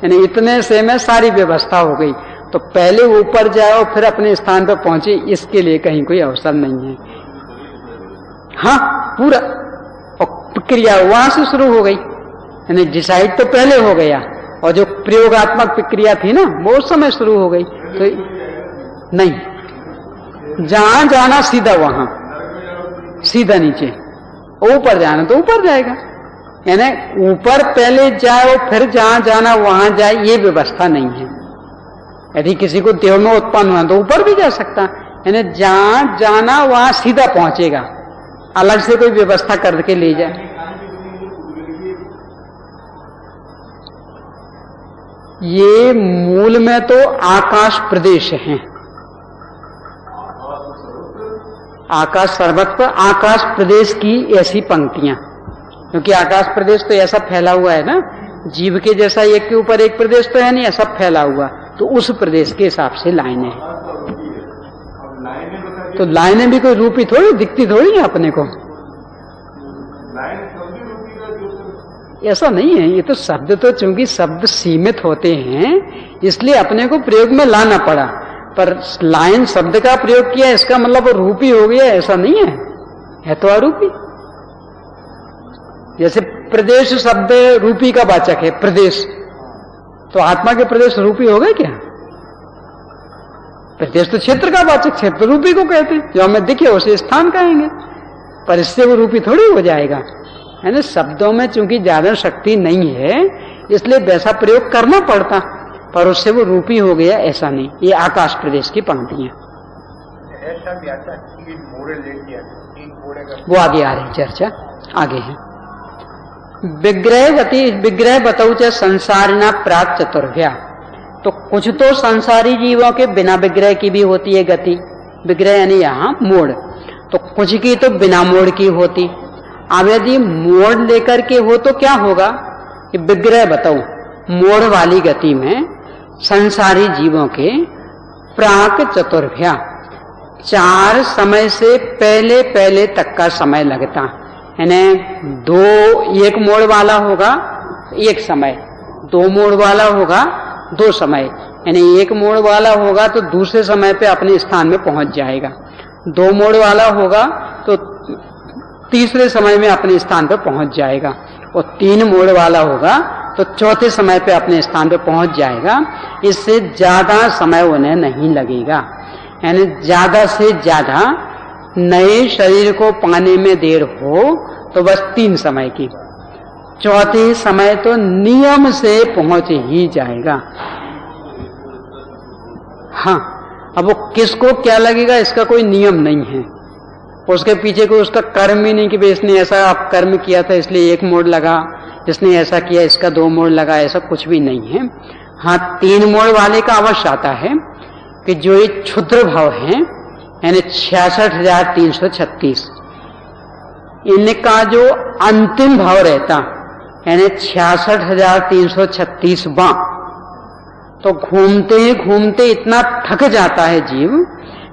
[SPEAKER 2] यानी इतने से में सारी व्यवस्था हो गई। तो पहले ऊपर जाओ फिर अपने स्थान पर पहुंचे, इसके लिए कहीं कोई अवसर नहीं है। हाँ पूरा, और प्रक्रिया वहां से शुरू हो गई, यानी डिसाइड तो पहले हो गया, और जो प्रयोगात्मक प्रक्रिया थी ना वो उस समय शुरू हो गई। तो नहीं, जहां जाना सीधा वहां, सीधा नीचे, ऊपर जाना तो ऊपर जाएगा, यानी ऊपर पहले जाओ फिर जहां जाना वहां जाए, ये व्यवस्था नहीं है। यदि किसी को देह में उत्पन्न हुआ तो ऊपर भी जा सकता, यानी जहां जाना वहां सीधा पहुंचेगा, अलग से कोई व्यवस्था करके ले जाए। ये मूल में तो आकाश प्रदेश है, आकाश सर्वत्र, आकाश प्रदेश की ऐसी पंक्तियां, क्योंकि आकाश प्रदेश तो ऐसा फैला हुआ है ना, जीव के जैसा एक के ऊपर एक प्रदेश तो है नहीं, ऐसा फैला हुआ, तो उस प्रदेश के हिसाब से लाइनें हैं। तो लाइनें भी कोई रूपी थोड़ी दिखती थोड़ी है अपने को, ऐसा नहीं है। ये तो शब्द, तो चूंकि शब्द सीमित होते हैं इसलिए अपने को प्रयोग में लाना पड़ा, पर लाइन शब्द का प्रयोग किया इसका मतलब वो रूपी हो गया, ऐसा नहीं है तो अरूपी। जैसे प्रदेश शब्द रूपी का वाचक है, प्रदेश, तो आत्मा के प्रदेश रूपी हो गए क्या? प्रदेश तो क्षेत्र का वाचक, क्षेत्र रूपी को कहते हैं, जो हमें दिखे उसे स्थान कहेंगे, पर इससे वो रूपी थोड़ी हो जाएगा। है ना, शब्दों में चूंकि ज्यादा शक्ति नहीं है इसलिए वैसा प्रयोग करना पड़ता, पर उससे वो रूपी हो गया ऐसा नहीं। ये आकाश प्रदेश की पंक्तियां, वो आगे आ रही चर्चा, आगे है। विग्रह बताऊ च संसारिना प्राक चतुर्भ्या, तो कुछ तो संसारी जीवों के बिना विग्रह की भी होती है गति, विग्रह यानी यहाँ मोड़, तो कुछ की तो बिना मोड़ की होती। अब यदि मोड़ लेकर के हो तो क्या होगा कि विग्रह बताओ, मोड़ वाली गति में संसारी जीवों के प्राक चतुर्भ्या, 4 समय से पहले पहले तक का समय लगता, यानी 1 मोड़ वाला होगा 1 समय, 2 मोड़ वाला होगा 2 समय, यानी 1 मोड़ वाला होगा तो दूसरे समय पे अपने स्थान में पहुंच जाएगा, 2 मोड़ वाला होगा तो तीसरे समय में अपने स्थान पर पहुंच जाएगा, और 3 मोड़ वाला होगा तो चौथे समय पे अपने स्थान पे पहुंच जाएगा। इससे ज्यादा समय उन्हें नहीं लगेगा, यानी ज्यादा से ज्यादा नए शरीर को पाने में देर हो तो बस 3 समय की, चौथे समय तो नियम से पहुंच ही जाएगा। हाँ, अब वो किसको क्या लगेगा इसका कोई नियम नहीं है, उसके पीछे कोई उसका कर्म ही नहीं कि भाई इसने ऐसा आप कर्म किया था इसलिए 1 मोड़ लगा, इसने ऐसा किया इसका 2 मोड़ लगा, ऐसा कुछ भी नहीं है। हाँ, 3 मोड़ वाले का अवश्य आता है कि जो ये क्षुद्र भाव है, यानी 66,336, इनका जो अंतिम भाव रहता यानी 66,336वां, तो घूमते घूमते इतना थक जाता है जीव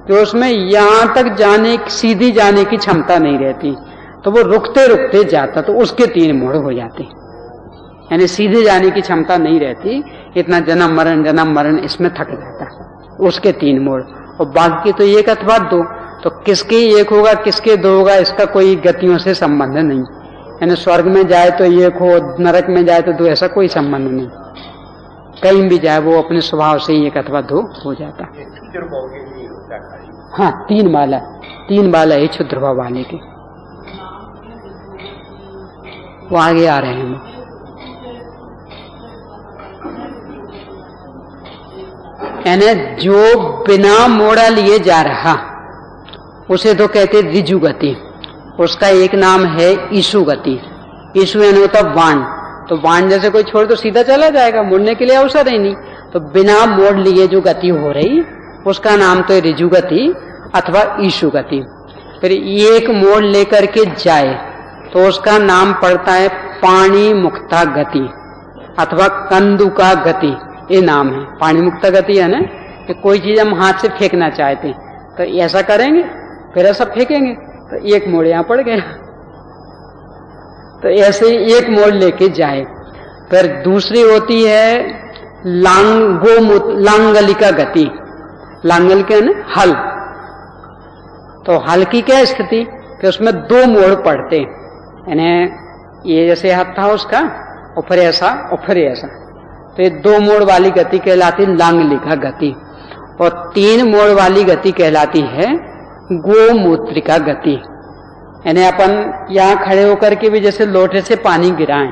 [SPEAKER 2] कि उसमें यहां तक जाने, सीधी जाने की क्षमता नहीं रहती, तो वो रुकते रुकते जाता, तो उसके 3 मोड़ हो जाते, यानी सीधे जाने की क्षमता नहीं रहती, इतना जन्म मरण इसमें थक जाता, उसके 3 मोड़, और बाकी तो 1 अथवा 2, तो किसके 1 होगा किसके 2 होगा इसका कोई गतियों से संबंध नहीं, यानी स्वर्ग में जाए तो 1 हो, नरक में जाए तो 2, ऐसा कोई संबंध नहीं, कहीं भी जाए वो अपने स्वभाव से 1 अथवा 2 हो जाता। हाँ, 3 बाला है क्षुद्र भाव वाले के, वो आगे आ रहे हैं। यानी जो बिना मोड़ा लिए जा रहा उसे तो कहते रिजु गति, उसका एक नाम है ईशु गति, ईशु यानी होता बाण, तो बाण जैसे कोई छोड़ तो सीधा चला जाएगा, मुड़ने के लिए अवसर ही नहीं। तो बिना मोड़ लिए जो गति हो रही उसका नाम तो ऋजु गति अथवा ईशु गति। फिर एक मोड़ लेकर के जाए तो उसका नाम पड़ता है पाणी मुक्ता गति अथवा कंदुका गति, ये नाम है। पाणी मुक्ता गति है ना कि कोई चीज हम हाथ से फेंकना चाहते हैं तो ऐसा करेंगे, फिर ऐसा फेंकेंगे तो एक मोड़ यहां पड़ गया, तो ऐसे एक मोड़ लेके जाए। फिर दूसरी होती है लांगलिका गति। लांगलिका ना हल, तो हल की क्या स्थिति कि उसमें दो मोड़ पड़ते, यानी ये जैसे हाथ था उसका और फिर ऐसा और फिर ऐसा, तो ये दो मोड़ वाली गति कहलाती लांगलिका गति। और तीन मोड़ वाली गति कहलाती है गोमूत्रिका गति। यानी अपन यहां खड़े होकर के भी जैसे लोटे से पानी गिराएं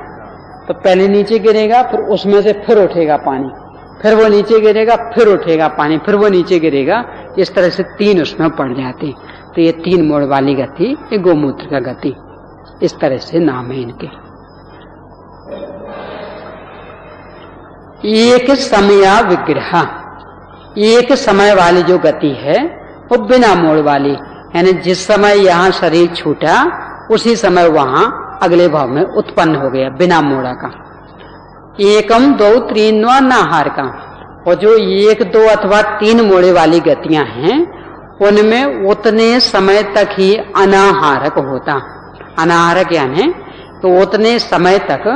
[SPEAKER 2] तो पहले नीचे गिरेगा, फिर उसमें से फिर उठेगा पानी, फिर वो नीचे गिरेगा, फिर उठेगा पानी, फिर वो नीचे गिरेगा, इस तरह से तीन उसमें पड़ जाते। तो ये तीन मोड़ वाली गति ये गोमूत्रिका गति, इस तरह से नाम है इनके। एक समया विग्रह, एक समय वाली जो गति है वो बिना मोड़ वाली, यानी जिस समय यहाँ शरीर छूटा उसी समय वहां अगले भाव में उत्पन्न हो गया, बिना मोड़ा का। एकम दो तीन नाहार का, और जो एक दो अथवा तीन मोड़े वाली गतियां हैं उनमें उतने समय तक ही अनाहारक होता। अनाहारक यानी तो उतने समय तक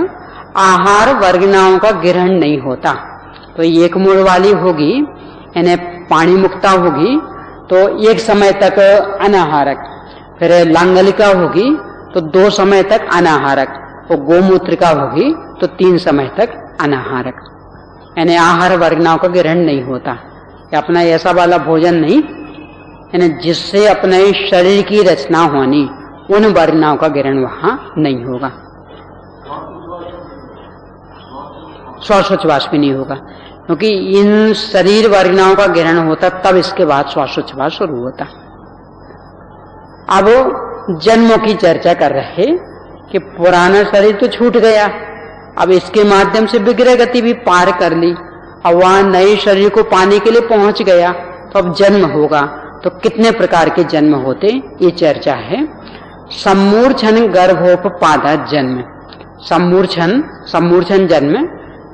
[SPEAKER 2] आहार वर्गनाओं का ग्रहण नहीं होता। तो एक मोड़ वाली होगी यानी पाणी मुक्ता होगी तो एक समय तक अनाहारक, फिर लांगलिका होगी तो दो समय तक अनाहारक, और गोमूत्रिका होगी तो तीन समय तक अनाहारक, यानी आहार वर्गनाओं का ग्रहण नहीं होता। अपना ऐसा वाला भोजन नहीं, यानी जिससे अपने शरीर की रचना होनी उन वर्गनाओं का ग्रहण वहां नहीं होगा। श्वासोच्छ्वास भी नहीं होगा, क्योंकि इन शरीर वर्गनाओं का ग्रहण होता तब इसके बाद श्वासोच्छ्वास शुरू होता। अब जन्मों की चर्चा कर रहे कि पुराना शरीर तो छूट गया, अब इसके माध्यम से विग्रह गति भी पार कर ली, अब वहां नए शरीर को पाने के लिए पहुंच गया, तो अब जन्म होगा। तो कितने प्रकार के जन्म होते ये चर्चा है। सम्मूर्छन गर्भोपपादा जन्म, सम्मूर्छन जन्म,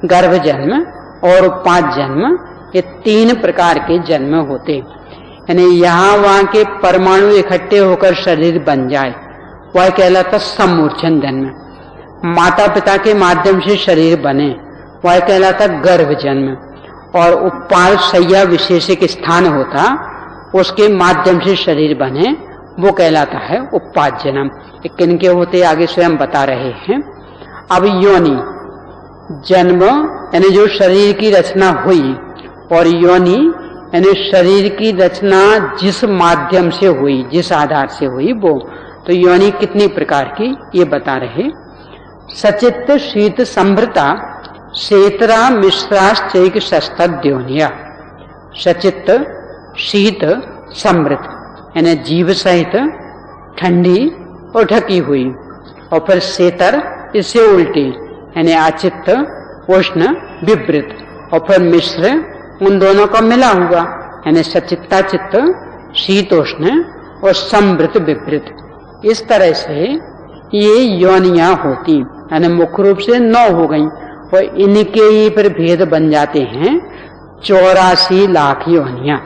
[SPEAKER 2] गर्भ जन्म और उपाद जन्म, ये तीन प्रकार के जन्म होते। यानी यहाँ वहां के परमाणु इकट्ठे होकर शरीर बन जाए वह कहलाता सम्मूर्छन जन्म। माता पिता के माध्यम से शरीर बने वह कहलाता गर्भ जन्म। और उपाद शैया विशेषिक स्थान होता उसके माध्यम से शरीर बने वो कहलाता है उपाद जन्म। किनके होते आगे स्वयं बता रहे हैं। अब योनि जन्म यानी जो शरीर की रचना हुई, और योनि यानी शरीर की रचना जिस माध्यम से हुई, जिस आधार से हुई वो। तो योनि कितनी प्रकार की ये बता रहे। सचित्त शीत संभृता शेतरा मिश्राश्चैक शस्तद्योनिया। सचित्त शीत समृत यानी जीव सहित ठंडी और ढकी हुई, और फिर शेतर इससे उल्टी यानी अचित्त उष्ण विवृत, और फिर मिश्र उन दोनों का मिला हुआ यानी सचित्ता चित्त शीतोष्ण और समृत विवृत। इस तरह से ये योनियां होती, यानी मुख्य रूप से 9 हो गई, और इनके ही फिर भेद बन जाते हैं 84 लाख योनियां।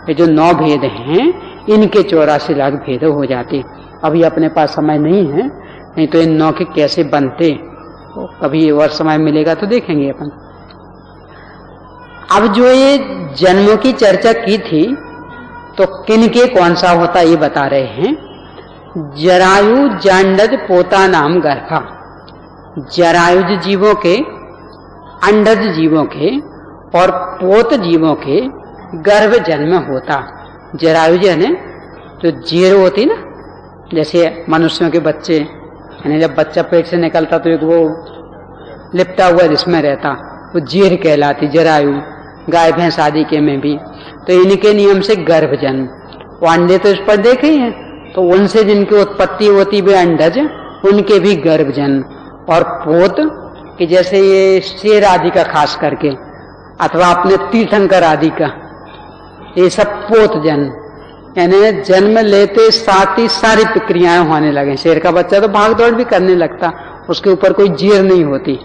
[SPEAKER 2] ये जो 9 भेद हैं इनके 84 लाख भेद हो जाते। अभी अपने पास समय नहीं है, नहीं तो इन 9 के कैसे बनते, तो कभी और समय मिलेगा तो देखेंगे अपन। अब जो ये जन्मों की चर्चा की थी तो किनके कौन सा होता ये बता रहे हैं। जरायु जांडज पोता नाम गर्भा। जरायुज जीवों के, अंडज जीवों के और पोत जीवों के गर्भ जन्म होता। जरायुज यानी जो जीर होती ना, जैसे मनुष्यों के बच्चे, यानी जब बच्चा पेट से निकलता तो एक वो लिपटा हुआ जिसमें रहता वो जीर कहलाती, जरायु। गाय भैंस आदि के में भी तो इनके नियम से गर्भ जन्म। वो अंडे तो इस पर देखे हैं, तो उनसे जिनकी उत्पत्ति होती वे अंडज, उनके भी गर्भ जन्म। और पोत कि जैसे ये शेर आदि का खास करके, अथवा अपने तीर्थंकर आदि का, ये सब पोत जन्म, यानी जन्म लेते साथ ही सारी प्रक्रियाएं होने लगे। शेर का बच्चा तो भाग दौड़ भी करने लगता, उसके ऊपर कोई जीर नहीं होती।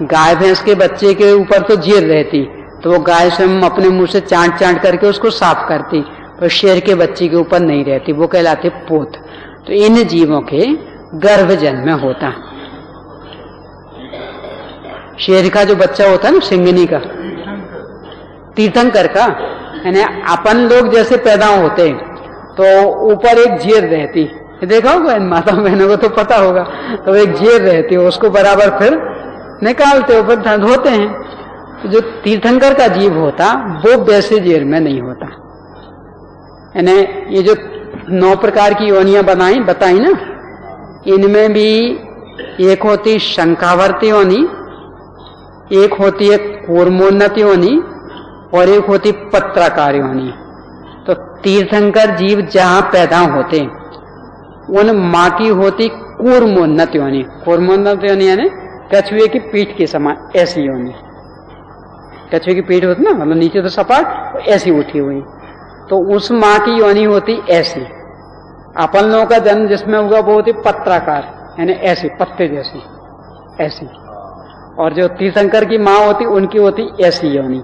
[SPEAKER 2] गाय भैंस के बच्चे के ऊपर तो जीर रहती, तो वो गाय स्वयं अपने मुंह से चाट चाट करके उसको साफ करती, पर शेर के बच्चे के ऊपर नहीं रहती, वो कहलाते पोत। तो इन जीवों के गर्भ जन्म में होता। शेर का जो बच्चा होता है ना, सिंगनी का, तीर्थंकर का, यानी अपन लोग जैसे पैदा होते तो ऊपर एक जेर रहती, देखा होगा इन माता बहनों को तो पता होगा, तो एक जेर रहती है, उसको बराबर फिर निकालते हो, फिर धोते हैं। तो जो तीर्थंकर का जीव होता वो वैसे जेर में नहीं होता। यानी ये जो 9 प्रकार की योनियां बताई ना, इनमें भी एक होती शंखावर्ती योनि, एक होती है कूर्मोन्नत योनि, और एक होती पत्राकार योनि। तो तीर्थंकर जीव जहां पैदा होते उन माँ की होती कूर्मोन्नत योनि। कूर्मोन्नत योनि यानी कछुए की पीठ के समान ऐसी योनि। कछुए की पीठ होती ना, मतलब नीचे तो सपाट, ऐसी उठी हुई, तो उस माँ की योनि होती ऐसी। अपन लोगों का जन्म जिसमें हुआ वो होती पत्राकार, यानी ऐसी पत्ते जैसी, ऐसी। और जो तीर्थंकर की माँ होती उनकी होती ऐसी योनि।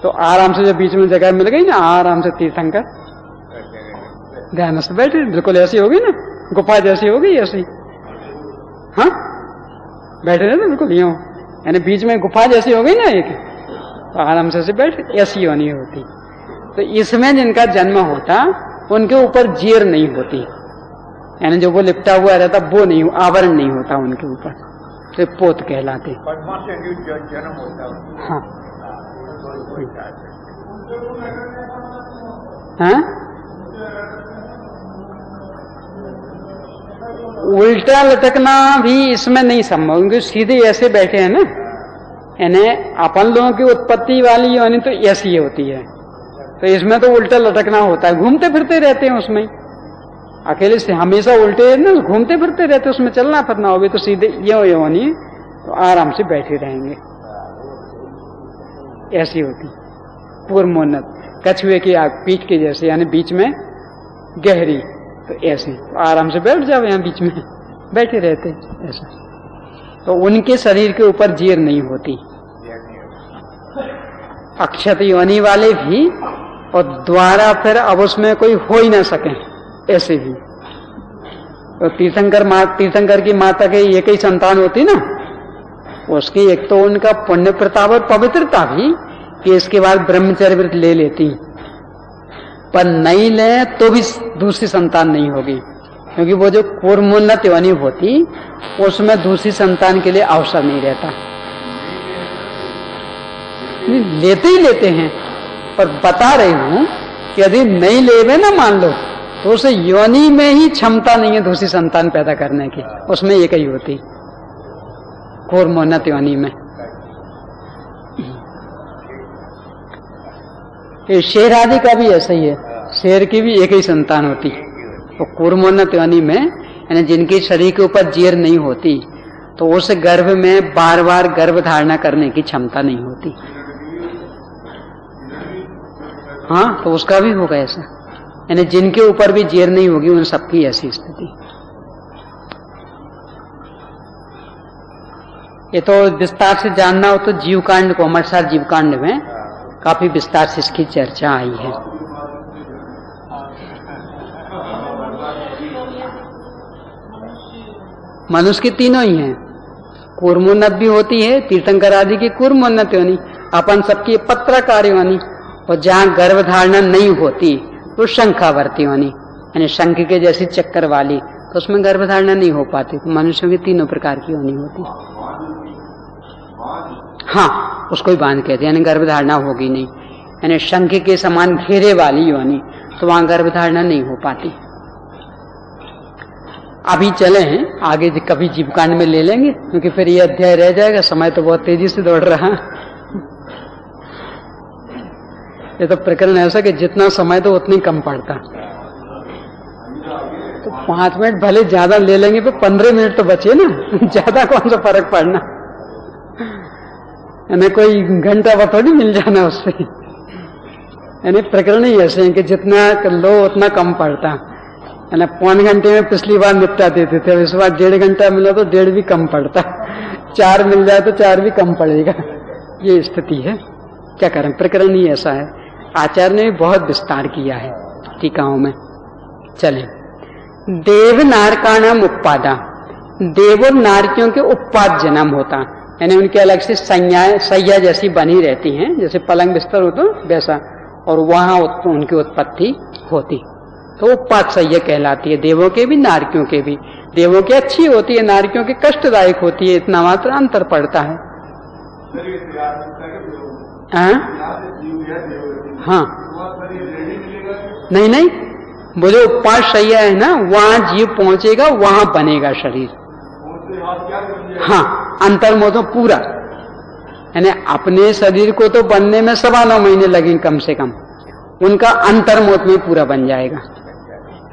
[SPEAKER 2] तो आराम से जब बीच में जगह मिल गई ना, आराम से तीर्थंकर ध्यान से बैठे, बिल्कुल ऐसी होगी ना, गुफा जैसी होगी ऐसी। हाँ, बैठे रहते बिल्कुल यूं, यानी बीच में गुफा जैसी हो गई ना एक, तो आराम से बैठे, ऐसी योनि होती। तो इसमें जिनका जन्म होता उनके ऊपर जीर नहीं होती, यानी जो वो लिपटा हुआ रहता वो नहीं, आवरण नहीं होता उनके ऊपर, तो पोत कहलाते। हाँ हाँ, उल्टा लटकना भी इसमें नहीं संभव, क्योंकि सीधे ऐसे बैठे हैं ना, यानी अपन लोगों की उत्पत्ति वाली योनि तो ऐसी होती है, तो इसमें तो उल्टा लटकना होता है, घूमते फिरते रहते हैं उसमें, अकेले से हमेशा उल्टे ना घूमते फिरते रहते, उसमें चलना फिरना होगी, तो सीधे ये योनि तो आराम से बैठे रहेंगे, ऐसी होती कूर्मोन्नत, कछुए की पीठ के जैसे, यानी बीच में गहरी, तो ऐसी, तो आराम से बैठ जाओ, यहाँ बीच में बैठे रहते ऐसा। तो उनके शरीर के ऊपर जीर नहीं होती। अक्षत योनि वाले भी, और द्वारा फिर अब उसमें कोई हो ही ना सके, ऐसे भी। तो तीर्थंकर की माता के एक ही संतान होती ना, उसकी एक तो उनका पुण्य प्रताप और पवित्रता भी, कि इसके बाद ब्रह्मचर्य व्रत ले लेती, पर नहीं ले तो भी दूसरी संतान नहीं होगी, क्योंकि वो जो कूर्मोन्नत योनि होती उसमें दूसरी संतान के लिए अवसर नहीं रहता। लेते ही लेते हैं, पर बता रही हूं कि यदि नहीं लेवे ना मान लो, तो उसे योनि में ही क्षमता नहीं है दूसरी संतान पैदा करने की, उसमें एक ही होती कूर्मोन्नत योनि में। ये शेर आदि का भी ऐसा ही है, शेर की भी एक ही संतान होती, तो कूर्मोन्नत योनि में, यानी जिनके शरीर के ऊपर जीर नहीं होती, तो उस गर्भ में बार बार गर्भ धारणा करने की क्षमता नहीं होती। हाँ, तो उसका भी होगा ऐसा, यानी जिनके ऊपर भी जीर नहीं होगी उन सबकी ऐसी स्थिति। ये तो विस्तार से जानना हो तो जीवकांड को, अमरसार जीवकांड में काफी विस्तार से इसकी चर्चा आई है। मनुष्य की तीनों ही हैं, कूर्मोन्नत भी होती है, तीर्थंकर आदि की कूर्मोन्नत योनि, अपन सबकी पत्राकार योनि, और जहां गर्भ धारणा नहीं होती तो शंखावर्ती योनि, यानी शंख के जैसी चक्कर वाली, तो उसमें गर्भ धारणा नहीं हो पाती। तो मनुष्यों की तीनों प्रकार की योनि होती। हाँ, उसको ही बांध कहते हैं, यानी गर्भ धारणा होगी नहीं, यानी शंख के समान घेरे वाली योनि, तो वहां गर्भ धारणा नहीं हो पाती। अभी चले हैं आगे, कभी जीवकांड में ले लेंगे, क्योंकि फिर ये अध्याय रह जाएगा, समय तो बहुत तेजी से दौड़ रहा। ये तो प्रकरण ऐसा कि जितना समय तो उतनी कम पड़ता। तो तो 5 मिनट भले ज्यादा ले लेंगे तो 15 मिनट तो बचे ना, ज्यादा कौन सा फर्क पड़ना, यानी कोई घंटा वह थोड़ी मिल जाना उससे। यानी प्रकरण ही ऐसे हैं कि जितना लो उतना कम पड़ता, यानी 1 घंटे में पिछली बार निपटा देते थे, इस बार 1.5 घंटा मिला तो 1.5 भी कम पड़ता, 4 मिल जाए तो 4 भी कम पड़ेगा। ये स्थिति है, क्या करें, प्रकरण ही ऐसा है। आचार्य ने भी बहुत विस्तार किया है टीकाओं में। चले, देव नारका नाम उत्पादा, देव और नारकियों के उत्पाद जन्म होता, यानी उनके अलग से सैया जैसी बनी रहती हैं, जैसे पलंग बिस्तर हो तो वैसा, और वहां उनकी उत्पत्ति होती, तो उत्पाद सैया कहलाती है। देवों के भी नारकियों के भी, देवों की अच्छी होती है, नारकियों की कष्टदायक होती है, इतना मात्र अंतर पड़ता है। हाँ, नहीं नहीं, वो जो उपवास शैया है ना, वहां जीव पहुंचेगा, वहां बनेगा शरीर। हाँ, अंतर्मोह तो पूरा, यानी अपने शरीर को तो बनने में 9.25 महीने लगेंगे कम से कम, उनका अंतर्मोह में पूरा बन जाएगा,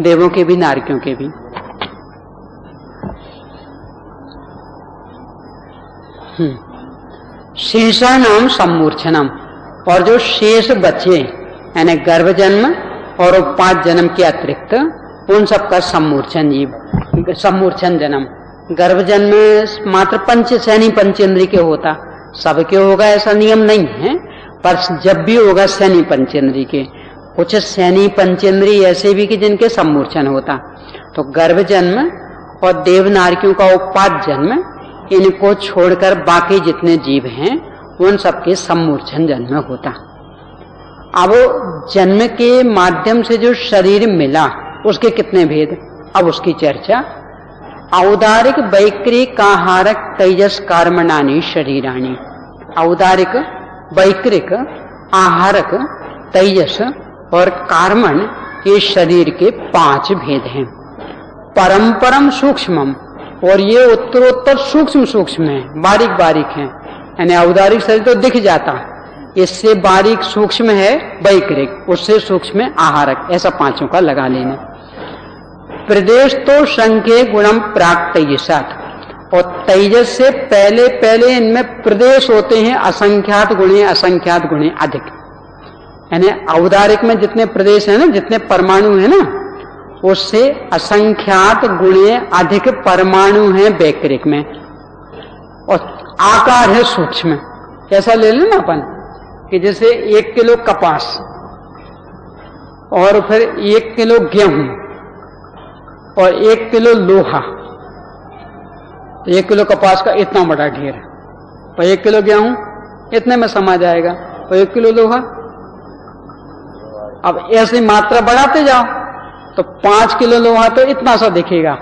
[SPEAKER 2] देवों के भी नारकियों के भी। शेषानाम सम्मूर्छनम, और जो शेष बचे यानी गर्भ जन्म और उत्पाद जन्म के अतिरिक्त उन सबका सम्मूर्छन जीव, सम्मूर्छन जन्म। गर्भ जन्म मात्र सैनी पंचेंद्रिय के होता, सबके होगा ऐसा नियम नहीं है, पर जब भी होगा सैनी पंचेंद्रिय के। कुछ सैनी पंचेंद्रिय ऐसे भी कि जिनके सम्मूर्छन होता, तो गर्भ जन्म और देवनारकियों का उत्पाद जन्म, इनको छोड़कर बाकी जितने जीव हैं उन सबके सम्मूर्छन जन्म होता। अब जन्म के माध्यम से जो शरीर मिला उसके कितने भेद, अब उसकी चर्चा। औदारिक वैक्रिक आहारक तेजस कर्मणानि शरीराणि, औदारिक वैक्रिक आहारक तेजस और कर्मण, ये शरीर के 5 भेद हैं। परम सूक्ष्मम, और ये उत्तरोत्तर सूक्ष्म सूक्ष्म है, बारीक बारीक है, यानी औदारिक शरीर तो दिख जाता, इससे बारीक सूक्ष्म है वैक्रिक, उससे सूक्ष्म है आहारक, ऐसा 5 का लगा लेना। प्रदेश तो संख्य गुणम प्राक तेजसात, और तेजस से पहले पहले इनमें प्रदेश होते हैं असंख्यात गुणे, असंख्यात गुणे अधिक, यानी औदारिक में जितने प्रदेश है ना, जितने परमाणु है ना, उससे असंख्यात गुणे अधिक परमाणु हैं वैक्रिक में, और आकार है सूक्ष्म। ऐसा ले लेना अपन कि जैसे 1 किलो कपास और फिर 1 किलो गेहूं और 1 किलो लोहा, तो 1 किलो कपास का इतना बड़ा ढेर, और 1 किलो गेहूं इतने में समा जाएगा, और 1 किलो लोहा। अब ऐसी मात्रा बढ़ाते जाओ तो 5 किलो लोहा तो इतना सा दिखेगा,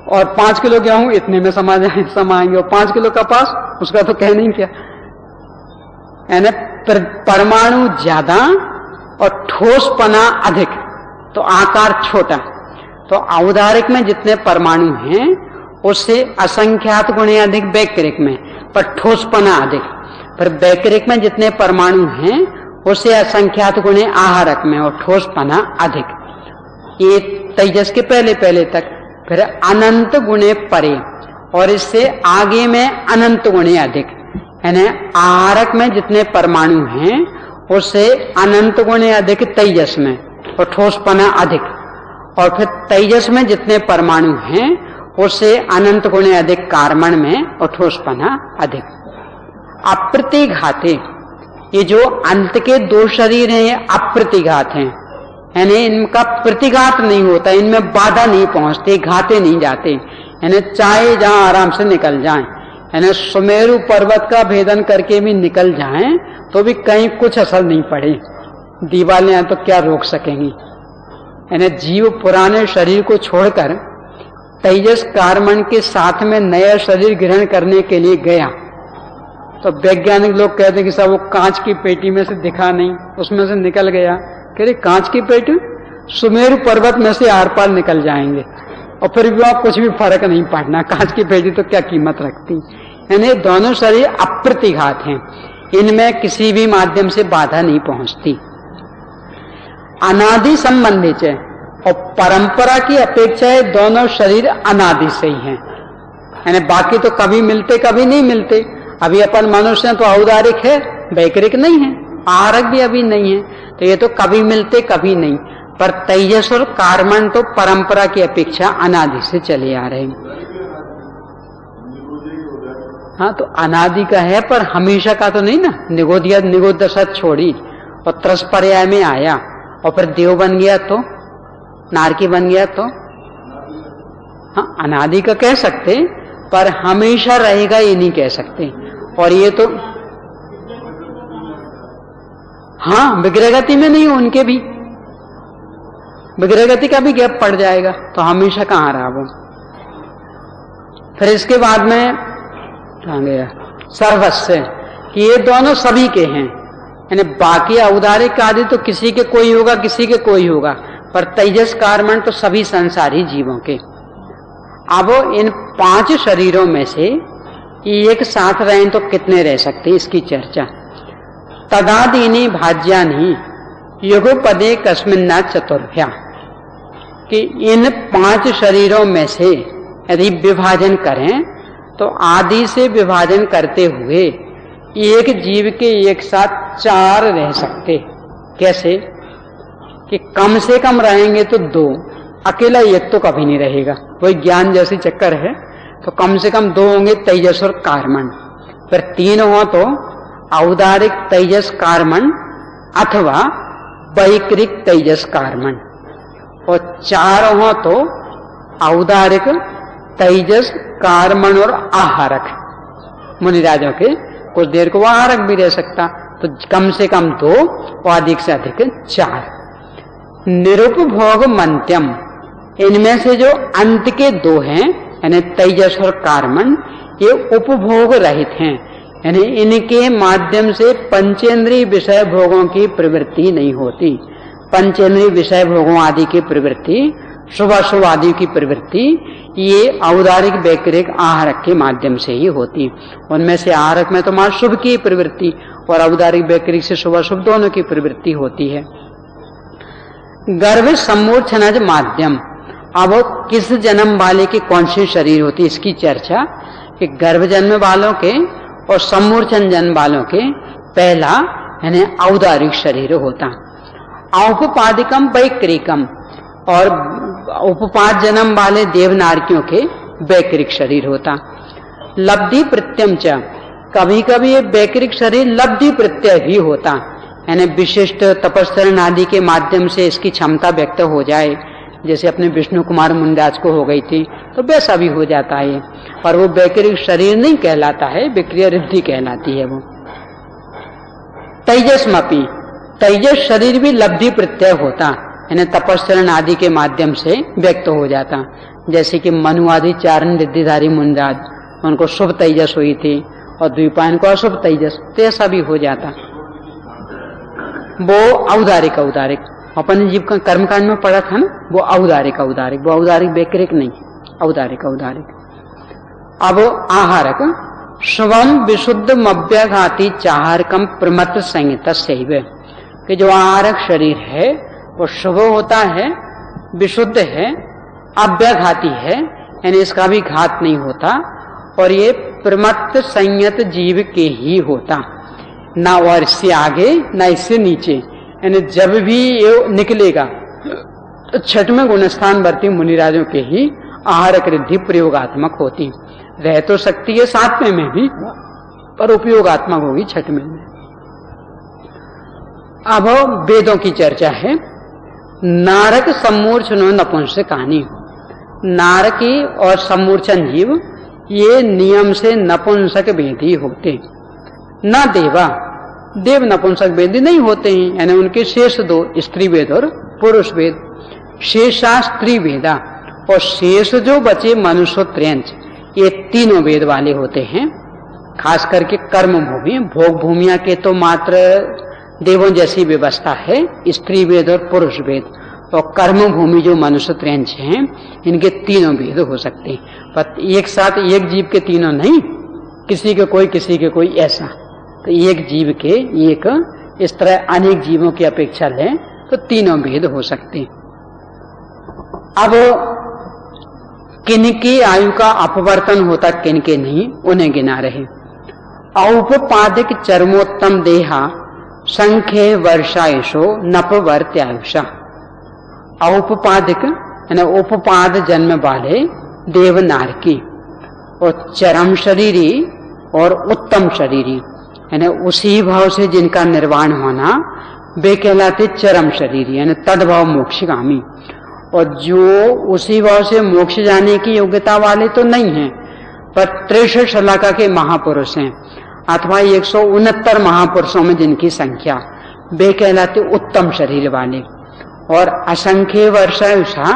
[SPEAKER 2] और 5 किलो गेहूं इतने में समाएंगे, और 5 किलो कपास उसका तो कहना ही क्या। यानी परमाणु ज्यादा और ठोसपना अधिक, तो आकार छोटा। तो औदारिक में जितने परमाणु हैं उससे असंख्यात गुणे अधिक वैक्रिक में, पर ठोसपना अधिक। पर वैक्रिक में जितने परमाणु हैं उससे असंख्यात गुणे आहारक में और ठोसपना अधिक। ये तेजस के पहले पहले तक, फिर अनंत गुणे परे, और इससे आगे में अनंत गुणे अधिक, यानी आहारक में जितने परमाणु हैं उससे अनंत गुणे अधिक तेजस में और ठोसपना अधिक, और फिर तेजस में जितने परमाणु हैं उससे अनंत गुणे अधिक कर्मण में और ठोसपना अधिक। अप्रतिघाते, ये जो अंत के 2 शरीर हैं ये अप्रतिघात हैं, यानी इनका प्रतिघात नहीं होता, इनमें बाधा नहीं पहुंचती, घाते नहीं जाते, यानी चाहे जहां आराम से निकल जाएं, यानी सुमेरु पर्वत का भेदन करके भी निकल जाएं तो भी कहीं कुछ असर नहीं पड़े, दीवारें तो क्या रोक सकेंगी। यानी जीव पुराने शरीर को छोड़कर तेजस कर्मण के साथ में नया शरीर ग्रहण करने के लिए गया, तो वैज्ञानिक लोग कहते हैं कि साहब वो कांच की पेटी में से दिखा नहीं, उसमें से निकल गया। कह रहे कांच की पेटी, सुमेरु पर्वत में से आर पार निकल जाएंगे, और फिर भी वहां कुछ भी फर्क नहीं पड़ना, कांच की पेटी तो क्या कीमत रखती। यानी दोनों शरीर अप्रतिघात हैं, इनमें किसी भी माध्यम से बाधा नहीं पहुंचती। अनादि संबंधित है, और परंपरा की अपेक्षा है दोनों शरीर अनादि से ही हैं, यानी बाकी तो कभी मिलते कभी नहीं मिलते। अभी अपन मनुष्य तो औदारिक है, वैकृक नहीं है, आहारक भी अभी नहीं है, तो ये तो कभी मिलते कभी नहीं। पर तेजस और कार्बन तो परंपरा की अपेक्षा अनादि से चले आ रहे हैं। हाँ, तो अनादि का है पर हमेशा का तो नहीं ना। निगोद दशा छोड़ी और त्रस पर्याय में आया और फिर देव बन गया तो, नारकी बन गया तो, हाँ अनादि का कह सकते, पर हमेशा रहेगा ये नहीं कह सकते। और ये तो हाँ विग्रहगति में नहीं, उनके भी विग्रहगति का भी गैप पड़ जाएगा, तो हमेशा कहां रहा वो। फिर इसके बाद में कहां गया सर्वस्व, कि ये दोनों सभी के हैं, यानी बाकी औदारिक आदि तो किसी के कोई होगा किसी के कोई होगा, पर तेजस कार्बन तो सभी संसारी जीवों के। अब इन 5 शरीरों में से एक साथ रहें तो कितने रह सकते, इसकी चर्चा। तदादीनी भाज्यानी युगपदे कस्मिन्ना चतुर्भ्या, कि इन 5 शरीरों में से यदि विभाजन करें तो आदि से विभाजन करते हुए एक जीव के एक साथ 4 रह सकते। कैसे कि कम से कम रहेंगे तो 2, अकेला एक तो कभी नहीं रहेगा, वही ज्ञान जैसी चक्कर है। तो कम से कम 2 होंगे तेजस और कार्बन, फिर 3 हो तो औदारिक तेजस कार्बन अथवा वैकृक तेजस कार्बन, और 4 हो तो औदारिक तेजस कार्बन और आहारक। मुनिराजों के कुछ देर को वह आहारक भी रह सकता, तो कम से कम 2 और अधिक से अधिक 4। निरुपभोग मंत्यम, इनमें से जो अंत के 2 हैं यानी तेजस और कार्बन, ये उपभोग रहित हैं, यानी इनके माध्यम से पंचेंद्रीय विषय भोगों की प्रवृत्ति नहीं होती। पंचेंद्रीय विषय भोगों आदि की प्रवृत्ति, शुभ अशुभ आदि की प्रवृत्ति, ये औदारिक वैकृक आहारक के माध्यम से ही होती। उनमें से आहारक में तो मां शुभ की प्रवृत्ति और औदारिक वैकृक से शुभ अशुभ दोनों की प्रवृत्ति होती है। गर्भ सम्मूर्छनज माध्यम, अब किस जन्म वाले की कौन सी शरीर होती, इसकी चर्चा। कि गर्भ जन्म वालों के और सम्मूर्छन जन्म वालों के पहला यानी औदारिक शरीर होता। औपपादिकम वैकृकम, और उपपाद जन्म वाले देवनारकियों के वैकृक शरीर होता। लब्धि प्रत्यम च, कभी कभी ये वैकृक शरीर लब्धि प्रत्यय भी होता, यानी विशिष्ट तपस्चरण आदि के माध्यम से इसकी क्षमता व्यक्त हो जाए, जैसे अपने विष्णु कुमार मुंडाज को हो गई थी, तो वैसा भी हो जाता है। पर वो वैकृक शरीर नहीं कहलाता है, विक्रिया रिद्धि कहलाती है वो। तेजस्मपि, तेजस शरीर भी लब्धि प्रत्यय होता, यानी तपस्चरण आदि के माध्यम से व्यक्त हो जाता। जैसे कि मनु आदि चारण रिद्धिधारी मुंडाज, उनको शुभ तेजस हुई थी और द्वीपायन को अशुभ तेजस, तो ऐसा भी हो जाता। वो औदारिक अपन जीव का कर्मकांड में पढ़ा था ना, वो औदारिक, वो औदारिक वैकृक नहीं, औदारिक। अब आहारक, शुभम विशुद्ध मव्याघाती चाहारकम प्रमत्त संहित शैव, कि जो आहारक शरीर है वो शुभ होता है, विशुद्ध है, अव्याघाती है, यानी इसका भी घात नहीं होता, और ये प्रमत्त संयत जीव के ही होता, ना और इससे आगे ना इससे नीचे। यानी जब भी ये निकलेगा तो 6वें गुणस्थान वर्ती मुनिराजों के ही आहारक रिद्धि प्रयोगात्मक होती। रह तो सकती है 7वें में भी, पर उपयोगात्मक होगी 6वें में। अब वेदों की चर्चा है। नारक सम्मूर्छनो नपुंसकानि, नारकी और सम्मूर्छन जीव ये नियम से नपुंसक वेदी होते, न देवा, देव नपुंसक वेदी नहीं होते हैं, यानी उनके शेष 2 स्त्री वेद और पुरुष वेद, शेषा स्त्री वेदा, और शेष जो बचे मनुष्य त्र्यंच, ये तीनों वेद वाले होते हैं। खास करके कर्म भूमि, भोग भूमिया के तो मात्र देवों जैसी व्यवस्था है, स्त्री वेद और पुरुष वेद, और कर्म भूमि जो मनुष्य त्र्यंच हैं, इनके तीनों वेद हो सकते हैं। पर एक साथ एक जीव के तीनों नहीं, किसी के कोई किसी के कोई, ऐसा। तो एक जीव के एक, इस तरह अनेक जीवों की अपेक्षा लें तो तीनों भेद हो सकते हैं। अब किनकी आयु का अपवर्तन होता, किनके नहीं, उन्हें गिना रहे। औपपादिक चरमोत्तम देहा संख्ये वर्षायुषो नपवर्त्यायुषा। औपपादिक यानी उपपाद जन्म वाले देवनार की, और चरम शरीरी और उत्तम शरीरी यानी उसी भाव से जिनका निर्वाण होना, वे कहलाते चरम शरीरी यानी तद्भाव मोक्षगामी। और जो उसी भाव से मोक्ष जाने की योग्यता वाले तो नहीं हैं, पर त्रिश शलाका के महापुरुष हैं, अथवा 169 महापुरुषों में जिनकी संख्या, वे कहलाते उत्तम शरीर वाले। और असंख्य वर्षायुषा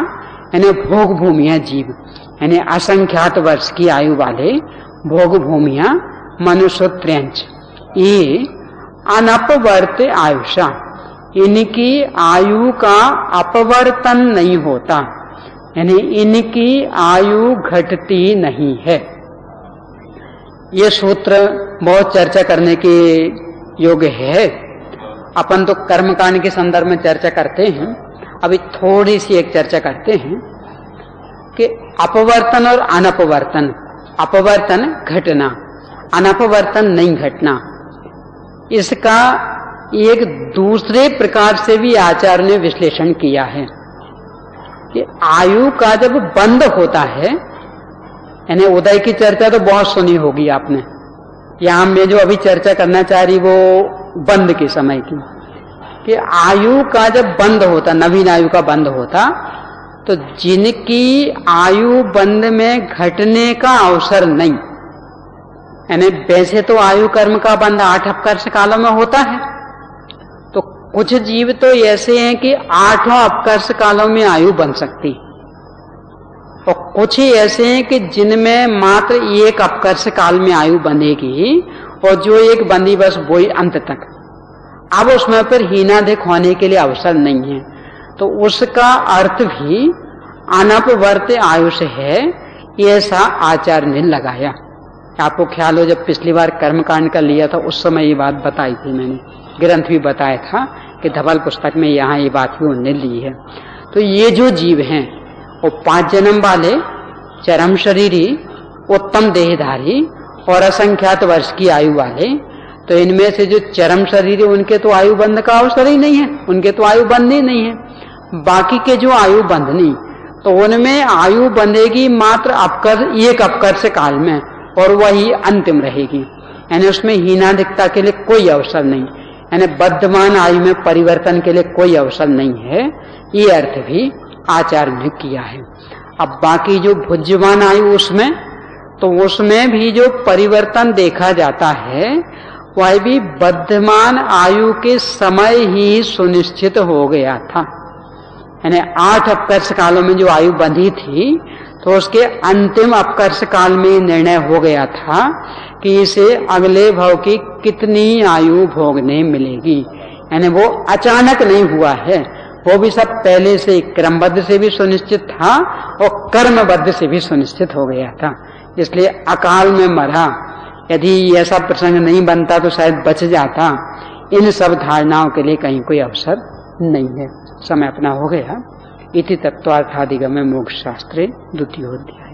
[SPEAKER 2] यानी भोग भूमिया जीव यानी असंख्यात वर्ष की आयु वाले भोग भूमिया मनुष्य त्र्यंच, ये अनपवर्त आयुषा, इनकी आयु का अपवर्तन नहीं होता, यानी इनकी आयु घटती नहीं है। ये सूत्र बहुत चर्चा करने के योग्य है। अपन तो कर्मकांड के संदर्भ में चर्चा करते हैं, अभी थोड़ी सी एक चर्चा करते हैं कि अपवर्तन और अनपवर्तन। अपवर्तन घटना, अनपवर्तन नहीं घटना। इसका एक दूसरे प्रकार से भी आचार्य ने विश्लेषण किया है कि आयु का जब बंद होता है, यानी उदय की चर्चा तो बहुत सुनी होगी आपने, यहां मैं जो अभी चर्चा करना चाह रही वो बंद के समय की, कि आयु का जब बंद होता, नवीन आयु का बंद होता, तो जिनकी आयु बंद में घटने का अवसर नहीं, यानी वैसे तो आयु कर्म का बंद 8 अपकर्ष कालों में होता है, तो कुछ जीव तो ऐसे हैं कि 8 अपकर्ष कालों में आयु बन सकती, और कुछ ही ऐसे हैं कि जिनमें मात्र 1 अपकर्ष काल में आयु बंधेगी, और जो एक बंदी बस वही अंत तक। अब उसमें पर हीनाधिक होने के लिए अवसर नहीं है, तो उसका अर्थ भी अनपवर्त आयुष है, ऐसा आचार्य ने लगाया। आपको ख्याल हो, जब पिछली बार कर्मकांड का लिया था उस समय ये बात बताई थी मैंने, ग्रंथ भी बताया था कि धवल पुस्तक में यहाँ ये बात भी उन्होंने ली है। तो ये जो जीव हैं वो 5 जन्म वाले, चरम शरीरी, उत्तम देहधारी और असंख्यात वर्ष की आयु वाले, तो इनमें से जो चरम शरीरी उनके तो आयु बंध का अवसर ही नहीं है, उनके तो आयु बंध ही नहीं है। बाकी के जो आयु बंधनी, तो उनमें आयु बंधेगी मात्र एक अपकर्ष काल में, और वही अंतिम रहेगी, यानी उसमें हीनाधिकता के लिए कोई अवसर नहीं, यानी बद्धमान आयु में परिवर्तन के लिए कोई अवसर नहीं है। ये अर्थ भी आचार्य ने किया है। अब बाकी जो भुज्यमान आयु, उसमें तो उसमें भी जो परिवर्तन देखा जाता है वह भी बद्धमान आयु के समय ही सुनिश्चित हो गया था, यानी 8 अपकर्ष कालों में जो आयु बंधी थी, तो उसके अंतिम अपकर्ष काल में निर्णय हो गया था कि इसे अगले भव की कितनी आयु भोगने मिलेगी, यानी वो अचानक नहीं हुआ है, वो भी सब पहले से क्रमबद्ध से भी सुनिश्चित था और कर्मबद्ध से भी सुनिश्चित हो गया था। इसलिए अकाल में मरा, यदि ऐसा प्रसंग नहीं बनता तो शायद बच जाता। इन सब धारणाओं के लिए कहीं कोई अवसर नहीं है। समय अपना हो गया। इति तत्वार्थादिगमे मोक्ष शास्त्रे द्वितीयोऽध्यायः।